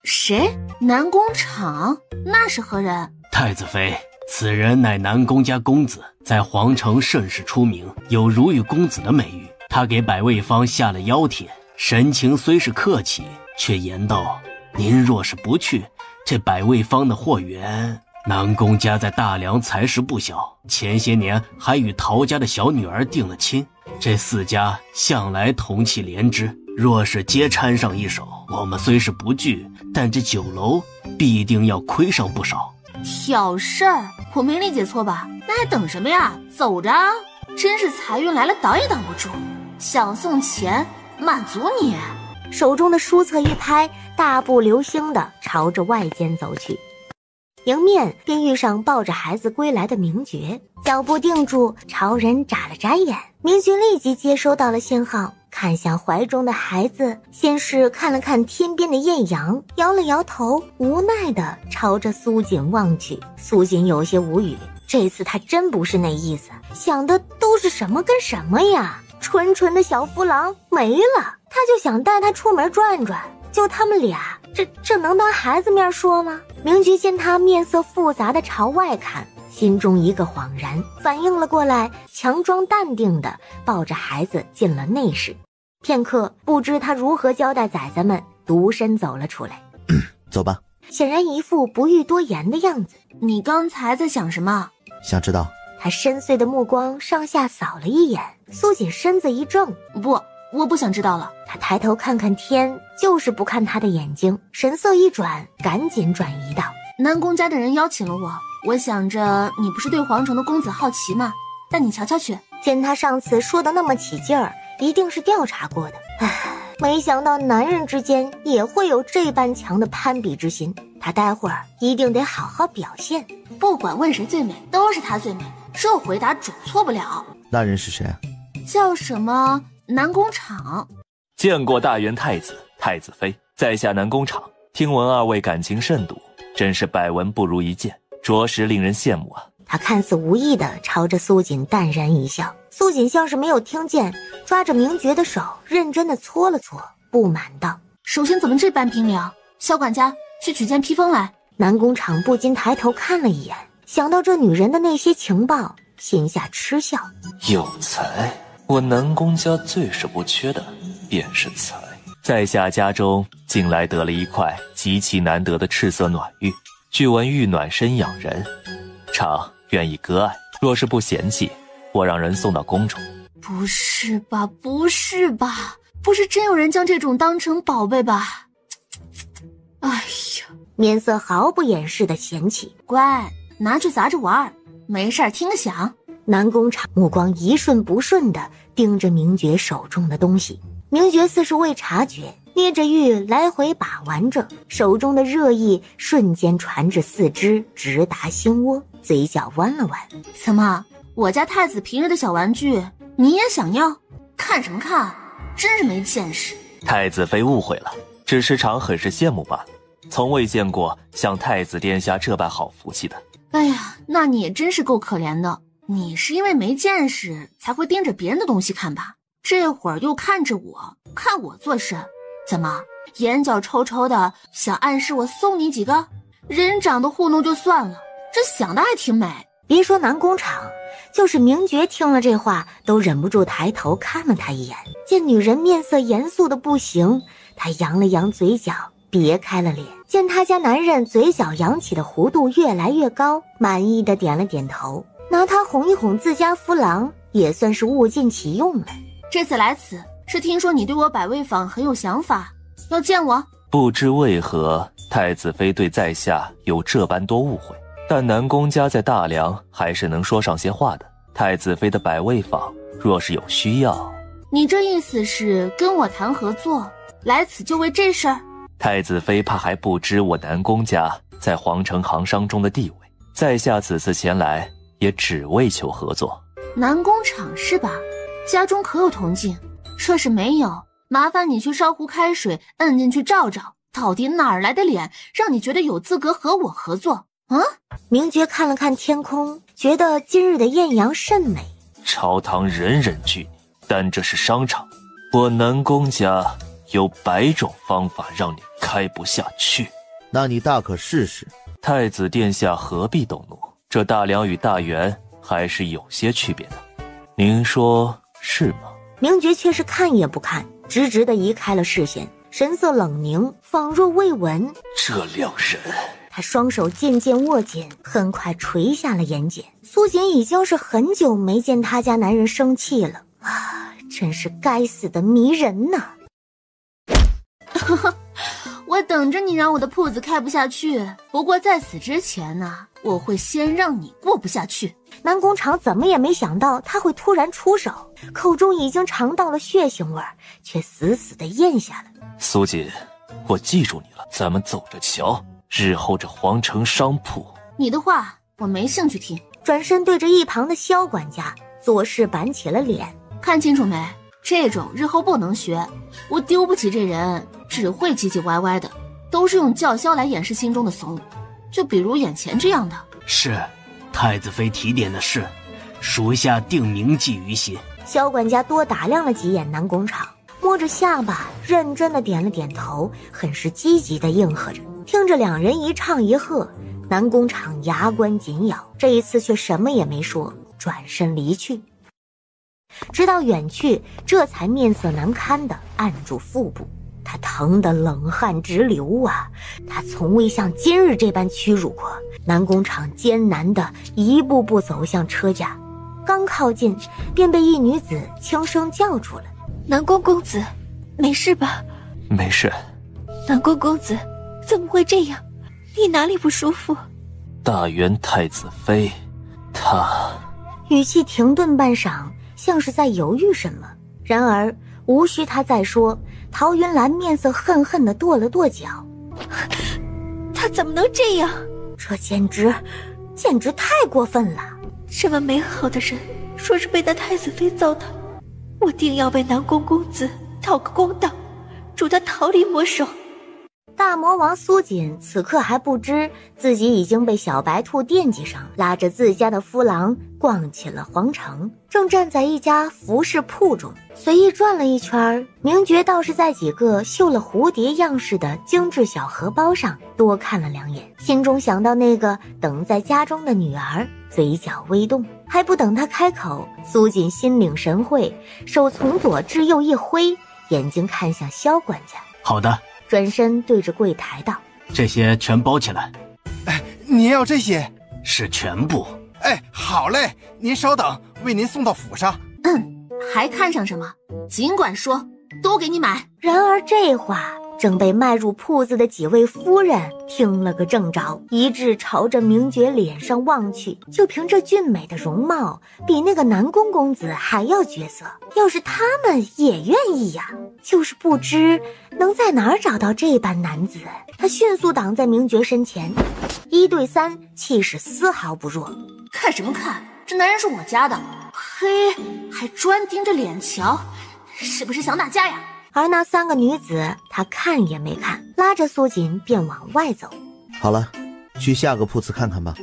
谁？南宫场？那是何人？
太子妃。此人乃南宫家公子，在皇城甚是出名，有如玉公子的美誉。他给百味坊下了邀帖，神情虽是客气，却言道：您若是不去，这百味坊的货源，南宫家在大梁财势不小，前些年还与陶家的小女儿定了亲，这四家向来同气连枝，若是皆掺上一手，我们虽是不惧，但这酒楼必定要亏上不少。
挑事儿，我没理解错吧？那还等什么呀？走着！真是财运来了挡也挡不住，想送钱满足你。
手中的书册一拍，大步流星地朝着外间走去。迎面便遇上抱着孩子归来的明觉，脚步定住，朝人眨了眨眼。明觉立即接收到了信号，看向怀中的孩子，先是看了看天边的艳阳，摇了摇头，无奈地朝着苏锦望去。苏锦有些无语，这次他真不是那意思，想的都是什么跟什么呀？纯纯的小夫郎没了，他就想带他出门转转，就他们俩，这能当孩子面说吗？明觉见他面色复杂的朝外看，心中一个恍然，反应了过来，强装淡定的抱着孩子进了内室。片刻，不知他如何交代崽子们，独身走了出来。
走吧。
显然一副不欲多言的样子。
你刚才在想什么？
想知道。
他深邃的目光上下扫了一眼，苏锦身子一怔，
不，我不想知道了。
他抬头看看天，就是不看他的眼睛，神色一转，赶紧转移道：
南宫家的人邀请了我，我想着你不是对皇城的公子好奇吗？带你瞧瞧去。
见他上次说的那么起劲儿，一定是调查过的。唉，没想到男人之间也会有这般强的攀比之心，他待会儿一定得好好表现。
不管问谁最美，都是他最美，这回答准错不了。
那人是谁啊？
叫什么南宫场。
见过大元太子、太子妃，在下南宫场，听闻二位感情甚笃，真是百闻不如一见，着实令人羡慕啊。
他看似无意地朝着苏锦淡然一笑，苏锦像是没有听见，抓着明觉的手认真地搓了搓，不满道：
手心怎么这般冰凉？小管家，去取件披风来。
南宫场不禁抬头看了一眼，想到这女人的那些情报，心下嗤笑。
有才，我南宫家最是不缺的便是才。在下家中近来得了一块极其难得的赤色暖玉，据闻玉暖身养人，常愿意割爱，若是不嫌弃，我让人送到宫中。
不是吧，不是吧，不是真有人将这种当成宝贝吧？哎呀，
面色毫不掩饰的嫌弃。
乖，拿去砸着玩，没事儿听个响。
南宫场目光一瞬不瞬地盯着明觉手中的东西，明觉似是未察觉，捏着玉来回把玩着，手中的热意瞬间传至四肢，直达心窝，嘴角弯了弯。
怎么，我家太子平日的小玩具你也想要？看什么看，真是没见识。
太子妃误会了，只是常很是羡慕罢了。从未见过像太子殿下这般好福气的。
哎呀，那你也真是够可怜的。你是因为没见识才会盯着别人的东西看吧？这会儿又看着我，看我做事，怎么眼角抽抽的，想暗示我送你几个？人长得糊弄就算了，这想的还挺美。
别说南宫场，就是明觉听了这话都忍不住抬头看了他一眼。见女人面色严肃的不行，他扬了扬嘴角，别开了脸。见他家男人嘴角扬起的弧度越来越高，满意的点了点头，拿他哄一哄自家夫郎，也算是物尽其用了。
这次来此是听说你对我百味坊很有想法，要见我。
不知为何太子妃对在下有这般多误会，但南宫家在大梁还是能说上些话的。太子妃的百味坊若是有需要，
你这意思是跟我谈合作，来此就为这事儿？
太子妃怕还不知我南宫家在皇城行商中的地位，在下此次前来也只为求合作。
南宫场是吧？家中可有铜镜？若是没有，麻烦你去烧壶开水，摁进去照照，到底哪儿来的脸，让你觉得有资格和我合作？啊！
明觉看了看天空，觉得今日的艳阳甚美。
朝堂人人惧你，但这是商场，我南宫家有100种方法让你开不下去。
那你大可试试。
太子殿下何必动怒？这大梁与大元还是有些区别的，您说是吗？
明觉却是看也不看，直直地移开了视线，神色冷凝，仿若未闻。
这两人，
他双手渐渐握紧，很快垂下了眼睑。苏锦已经是很久没见他家男人生气了啊，真是该死的迷人呐！
我等着你让我的铺子开不下去，不过在此之前呢，我会先让你过不下去。
南宫场怎么也没想到他会突然出手，口中已经尝到了血腥味，却死死地咽下了。
苏锦，我记住你了，咱们走着瞧，日后这皇城商铺。
你的话我没兴趣听。
转身对着一旁的萧管家做事板起了脸，
看清楚没？这种日后不能学，我丢不起这人，只会唧唧歪歪的，都是用叫嚣来掩饰心中的怂。就比如眼前这样的。
是，太子妃提点的是，属下定铭记于心。
萧管家多打量了几眼南宫场，摸着下巴认真的点了点头，很是积极的应和着。听着两人一唱一和，南宫场牙关紧咬，这一次却什么也没说，转身离去。直到远去，这才面色难堪地按住腹部，他疼得冷汗直流啊！他从未像今日这般屈辱过。南宫场艰难地一步步走向车架，刚靠近，便被一女子轻声叫住了：“
南宫公子，没事吧？”“
没事。”“
南宫公子，怎么会这样？你哪里不舒服？”“
大元太子妃，她……”
语气停顿半晌，像是在犹豫什么。然而无需他再说，陶云兰面色恨恨地跺了跺脚。
他怎么能这样？
这简直太过分了！
这么美好的人，说是被那太子妃糟蹋，我定要为南宫公子讨个公道，助他逃离魔手。
大魔王苏锦此刻还不知自己已经被小白兔惦记上，拉着自家的夫郎逛起了皇城，正站在一家服饰铺中，随意转了一圈，明觉倒是在几个绣了蝴蝶样式的精致小荷包上多看了两眼，心中想到那个等在家中的女儿，嘴角微动。还不等他开口，苏锦心领神会，手从左至右一挥，眼睛看向萧管家。
好的。
转身对着柜台道：“
这些全包起来。”“
哎，你也要这些？”“
是全部。”“
哎，好嘞，您稍等，为您送到府上。”“
还看上什么？尽管说，都给你买。”
然而这话正被迈入铺子的几位夫人听了个正着，一致朝着明觉脸上望去。就凭这俊美的容貌，比那个南宫公子还要绝色。要是他们也愿意呀，就是不知能在哪儿找到这般男子。他迅速挡在明觉身前，1对3，气势丝毫不弱。
“看什么看？这男人是我家的，嘿，还专盯着脸瞧，是不是想打架呀？”
而那3个女子他看也没看，拉着苏锦便往外走。
好了，去下个铺子看看吧。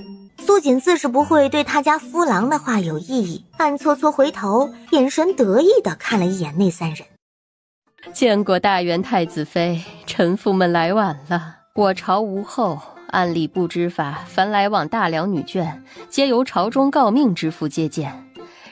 苏锦自是不会对他家夫郎的话有异议，暗搓搓回头，眼神得意地看了一眼那三人。
见过大元太子妃，臣妇们来晚了。我朝无后，按礼部之法，凡来往大梁女眷，皆由朝中诰命之妇接见。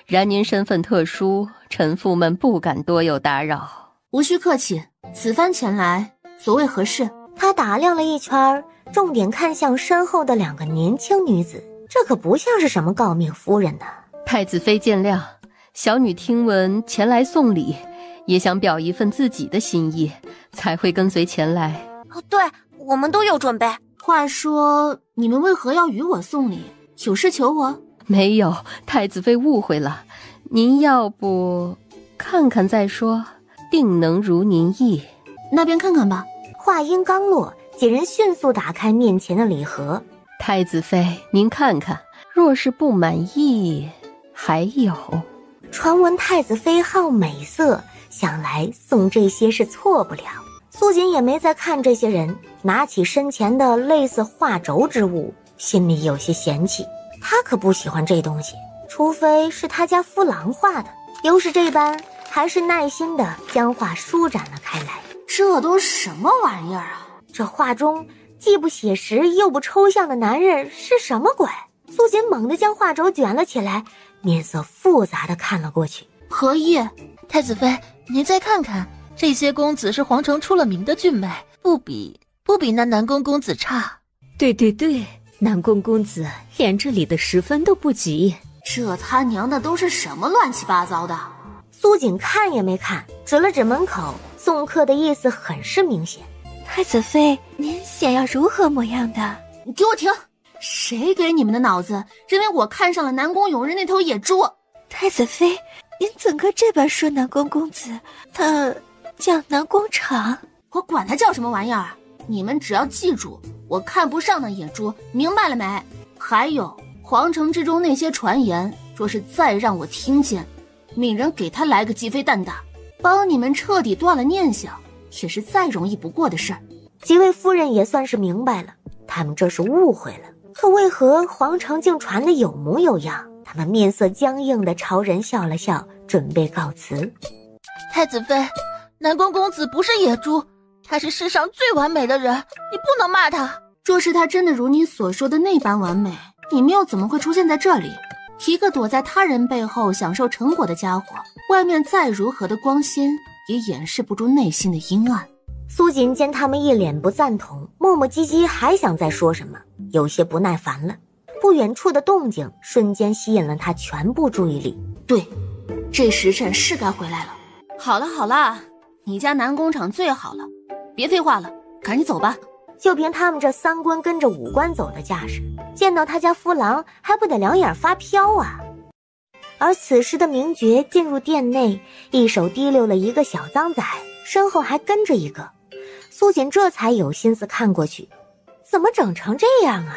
然您身份特殊，臣妇们不敢多有打扰。
无需客气，此番前来，所谓何事？
他打量了一圈，重点看向身后的两个年轻女子，这可不像是什么诰命夫人呢。
太子妃见谅，小女听闻前来送礼，也想表一份自己的心意，才会跟随前来。
对，我们都有准备。
话说，你们为何要与我送礼？有事求我？
没有，太子妃误会了。您要不看看再说，定能如您意。
那便看看吧。
话音刚落，几人迅速打开面前的礼盒。
太子妃，您看看，若是不满意，还有。
传闻太子妃好美色，想来送这些是错不了。苏锦也没再看这些人，拿起身前的类似画轴之物，心里有些嫌弃。他可不喜欢这东西，除非是他家夫郎画的。又是这般，还是耐心地将画舒展了开来。
这都什么玩意儿啊？
这画中既不写实又不抽象的男人是什么鬼？苏锦猛地将画轴卷了起来，面色复杂地看了过去。
何意？
太子妃，您再看看，这些公子是皇城出了名的俊美，不比那南宫公子差。
对，南宫公子连这里的10分都不及。
这他娘的都是什么乱七八糟的？
苏锦看也没看，指了指门口，送客的意思很是明显。
太子妃，您想要如何模样的？
你给我停！谁给你们的脑子，认为我看上了南宫永日那头野猪？
太子妃，您怎个这般说南宫公子？他叫南宫长。
我管他叫什么玩意儿，你们只要记住，我看不上那野猪，明白了没？还有皇城之中那些传言，若是再让我听见，命人给他来个鸡飞蛋打，帮你们彻底断了念想，也是再容易不过的事儿。
几位夫人也算是明白了，他们这是误会了。可为何皇城竟传得有模有样？他们面色僵硬地朝人笑了笑，准备告辞。
太子妃，南宫公子不是野猪，他是世上最完美的人，你不能骂他。
若是他真的如你所说的那般完美，你们又怎么会出现在这里？一个躲在他人背后享受成果的家伙，外面再如何的光鲜，也掩饰不住内心的阴暗。
苏锦见他们一脸不赞同，磨磨唧唧还想再说什么，有些不耐烦了。不远处的动静瞬间吸引了他全部注意力。
对，这时辰是该回来了。好了，你家南宫场最好了，别废话了，赶紧走吧。
就凭他们这3官跟着5官走的架势，见到他家夫郎还不得两眼发飘啊！而此时的明觉进入殿内，一手提溜了一个小脏仔，身后还跟着一个。苏锦这才有心思看过去，怎么整成这样啊？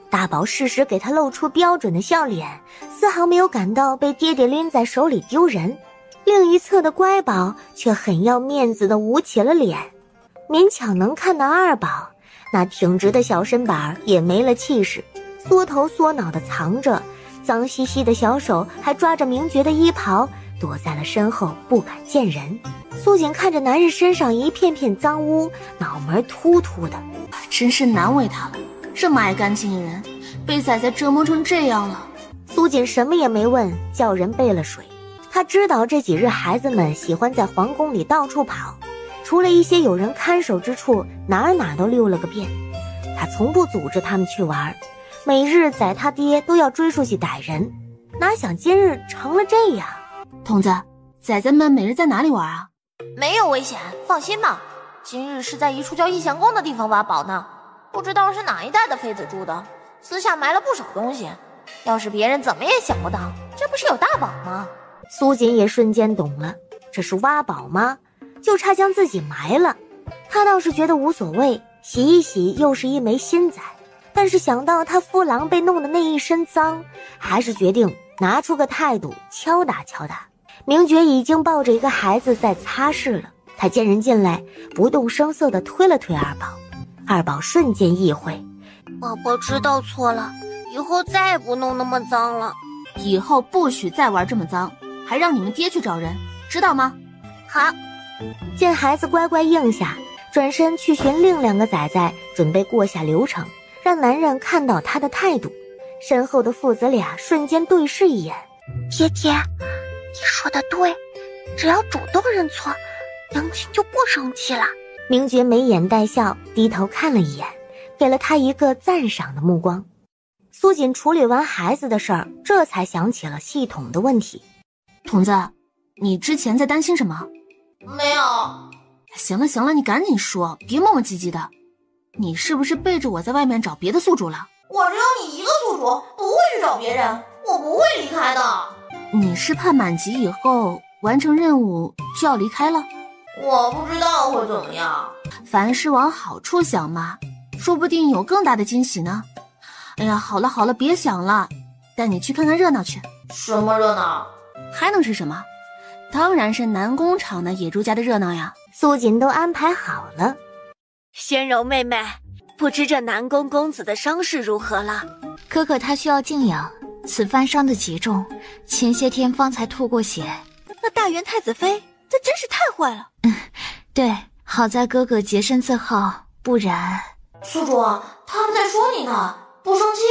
大宝适时给他露出标准的笑脸，丝毫没有感到被爹爹拎在手里丢人。另一侧的乖宝却很要面子的捂起了脸，勉强能看到二宝，那挺直的小身板也没了气势，缩头缩脑的藏着，脏兮兮的小手还抓着明觉的衣袍，躲在了身后不敢见人。苏锦看着男人身上一片片脏污，脑门突突的，
真是难为他了，这么爱干净的人，被仔仔折磨成这样了。
苏锦什么也没问，叫人备了水。他知道这几日孩子们喜欢在皇宫里到处跑，除了一些有人看守之处，哪都溜了个遍。他从不组织他们去玩，每日宰他爹都要追出去逮人，哪想今日成了这样。
童子，仔仔们每日在哪里玩啊？
没有危险，放心吧。今日是在一处叫异祥宫的地方挖宝呢，不知道是哪一代的妃子住的，私下埋了不少东西。要是别人怎么也想不到，这不是有大宝吗？
苏锦也瞬间懂了，这是挖宝吗？就差将自己埋了。他倒是觉得无所谓，洗一洗又是一枚新仔，但是想到他夫郎被弄得那一身脏，还是决定拿出个态度敲打敲打。明觉已经抱着一个孩子在擦拭了，他见人进来，不动声色地推了推二宝，二宝瞬间意会，
宝宝知道错了，以后再也不弄那么脏了。
以后不许再玩这么脏，还让你们爹去找人，知道吗？
好。
见孩子乖乖应下，转身去寻另2个崽崽，准备过下流程，让男人看到他的态度。身后的父子俩瞬间对视一眼。
爹爹，你说的对，只要主动认错，娘亲就不生气了。
明觉眉眼带笑，低头看了一眼，给了他一个赞赏的目光。苏锦处理完孩子的事儿，这才想起了系统的问题。
童子，你之前在担心什么？
没有。
行了行了，你赶紧说，别磨磨唧唧的。你是不是背着我在外面找别的宿主了？
我只有你一个宿主，不会去找别人，我不会离开的。
你是怕满级以后完成任务就要离开了？
我不知道会怎么样。
凡事往好处想嘛，说不定有更大的惊喜呢。哎呀，好了好了，别想了，带你去看看热闹去。
什么热闹？
还能是什么？当然是南宫场的野猪家的热闹呀。
苏锦都安排好了。
仙柔妹妹，不知这南宫公子的伤势如何了？
哥哥他需要静养，此番伤得极重，前些天方才吐过血。
那大元太子妃，这真是太坏了。
对，好在哥哥洁身自好，不然……
宿主，他们在说你呢，不生气？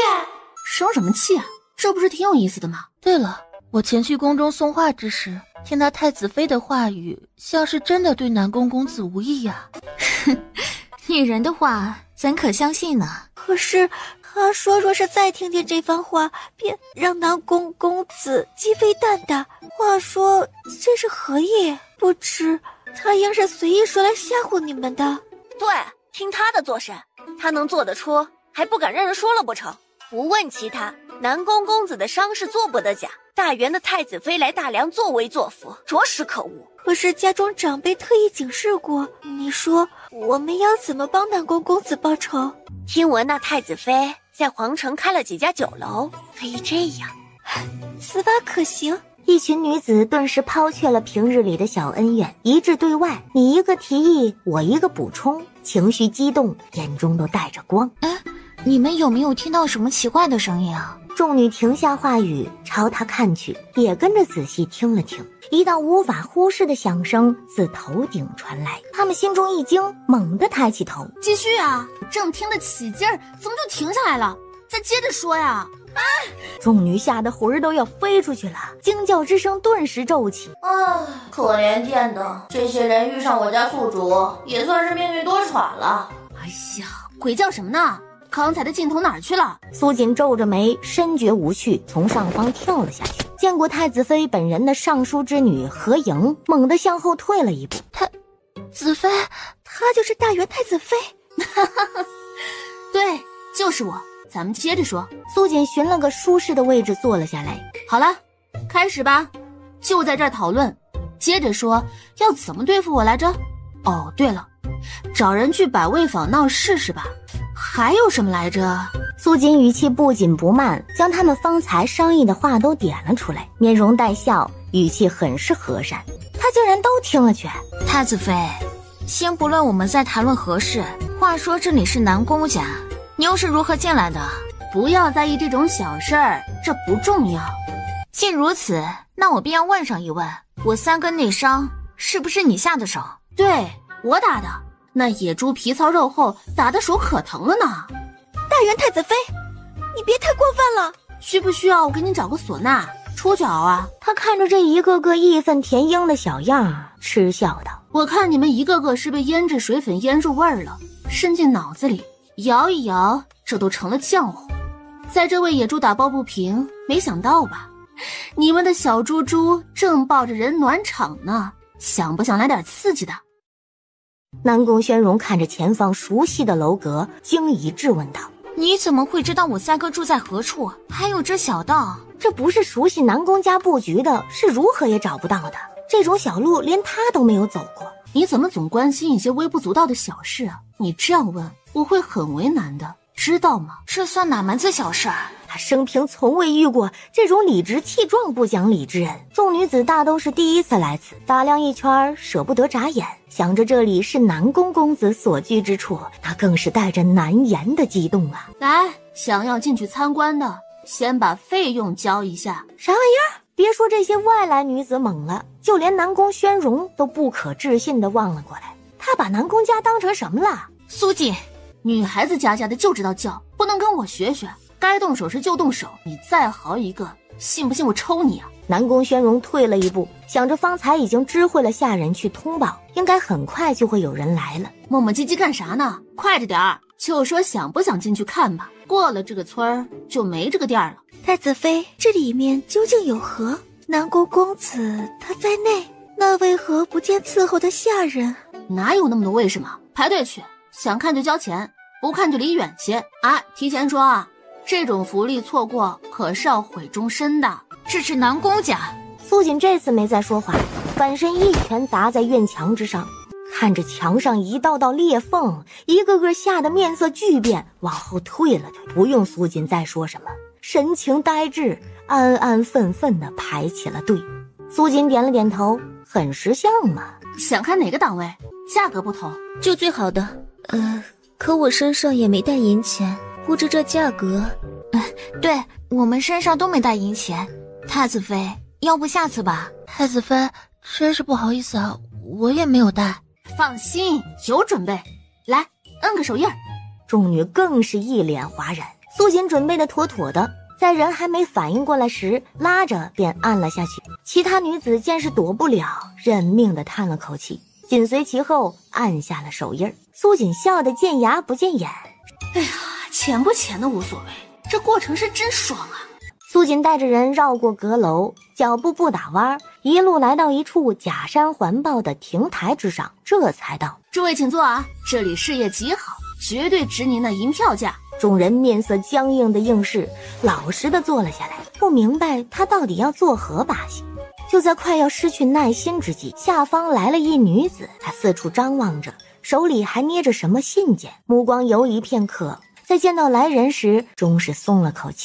生什么气啊？这不是挺有意思的吗？
对了，我前去宫中送话之时，听那太子妃的话语，像是真的对南宫公子无意呀。
女人的话怎可相信呢？
可是他说，若是再听见这番话，便让南宫公子鸡飞蛋打。话说这是何意？不知他应是随意说来吓唬你们的。对，听他的做甚？他能做得出，还不敢让人说了不成？不问其他，南宫公子的伤势做不得假，大元的太子妃来大梁作威作福，着实可恶。可是家中长辈特意警示过，你说我们要怎么帮南宫公子报仇？听闻那太子妃在皇城开了几家酒楼，可以这样，此法可行。
一群女子顿时抛却了平日里的小恩怨，一致对外，你一个提议，我一个补充，情绪激动，眼中都带着光。
你们有没有听到什么奇怪的声音啊？
众女停下话语，朝他看去，也跟着仔细听了听。一道无法忽视的响声自头顶传来，他们心中一惊，猛地抬起头。
继续啊，正听得起劲儿，怎么就停下来了？再接着说呀！
众女吓得魂儿都要飞出去了，惊叫之声顿时骤起。
可怜见的，这些人遇上我家宿主，也算是命运多舛了。
哎呀，鬼叫什么呢？刚才的劲头哪儿去了？
苏锦皱着眉，深觉无序，从上方跳了下去。见过太子妃本人的尚书之女何莹猛地向后退了一步。
子妃，她就是大元太子妃。
对，就是我。咱们接着说。
苏锦寻了个舒适的位置坐了下来。
好了，开始吧，就在这儿讨论。接着说要怎么对付我来着？哦，对了，找人去百味坊闹事是吧？还有什么来着？
苏锦语气不紧不慢，将他们方才商议的话都点了出来，面容带笑，语气很是和善。他竟然都听了去。
太子妃，先不论我们在谈论何事，话说这里是南宫家，你又是如何进来的？
不要在意这种小事儿，这不重要。
既如此，那我便要问上一问，我3根内伤是不是你下的手？
对，我打的。那野猪皮糙肉厚，打的手可疼了呢。
大元太子妃，你别太过分了。
需不需要我给你找个唢呐出脚啊？
他看着这一个个义愤填膺的小样儿，嗤笑道：
我看你们一个个是被胭脂水粉腌入味儿了，渗进脑子里，摇一摇，这都成了浆糊。在这为野猪打抱不平，没想到吧？你们的小猪猪正抱着人暖场呢，想不想来点刺激的？
南宫宣荣看着前方熟悉的楼阁，惊疑质问道：
你怎么会知道我3哥住在何处？还有这小道，
这不是熟悉南宫家布局的，是如何也找不到的。这种小路连他都没有走过。
你怎么总关心一些微不足道的小事啊？你这样问我会很为难的。知道吗？
这算哪门子小事儿？
他生平从未遇过这种理直气壮不讲理之人。众女子大都是第一次来此，打量一圈，舍不得眨眼，想着这里是南宫公子所居之处，那更是带着难言的激动啊！
来，想要进去参观的，先把费用交一下。
啥玩意儿？别说这些外来女子懵了，就连南宫宣荣都不可置信地望了过来。他把南宫家当成什么了？
苏锦，女孩子家的就知道叫，不能跟我学学。该动手时就动手，你再豪一个，信不信我抽你啊？
南宫宣荣退了一步，想着方才已经知会了下人去通报，应该很快就会有人来了。
磨磨唧唧干啥呢？快着点儿！就说想不想进去看吧。过了这个村儿就没这个店了。
太子妃，这里面究竟有何？南宫公子他在内，那为何不见伺候的下人？
哪有那么多为什么？排队去，想看就交钱，不看就离远些啊！提前说啊，这种福利错过可是要毁终身的。
这是南宫家。
苏锦这次没再说话，反身一拳砸在院墙之上，看着墙上一道道裂缝，一个个吓得面色巨变，往后退了退。不用苏锦再说什么，神情呆滞，安安分分地排起了队。苏锦点了点头，很识相嘛。
想看哪个档位？价格不同，
就最好的。可我身上也没带银钱，不知这价格。
对，我们身上都没带银钱。太子妃，要不下次吧？
太子妃，真是不好意思啊，我也没有带。
放心，有准备。来，摁个手印。
众女更是一脸哗然。苏锦准备的妥妥的，在人还没反应过来时，拉着便按了下去。其他女子见是躲不了，认命的叹了口气，紧随其后按下了手印。苏锦笑得见牙不见眼。
哎呀，钱不钱的无所谓，这过程是真爽啊！
苏锦带着人绕过阁楼，脚步不打弯，一路来到一处假山环抱的亭台之上，这才道：
诸位请坐啊，这里事业极好，绝对值您的银票价。
众人面色僵硬的应是，老实的坐了下来，不明白他到底要作何把戏。就在快要失去耐心之际，下方来了一女子，她四处张望着，手里还捏着什么信件，目光游移片刻，在见到来人时终是松了口气。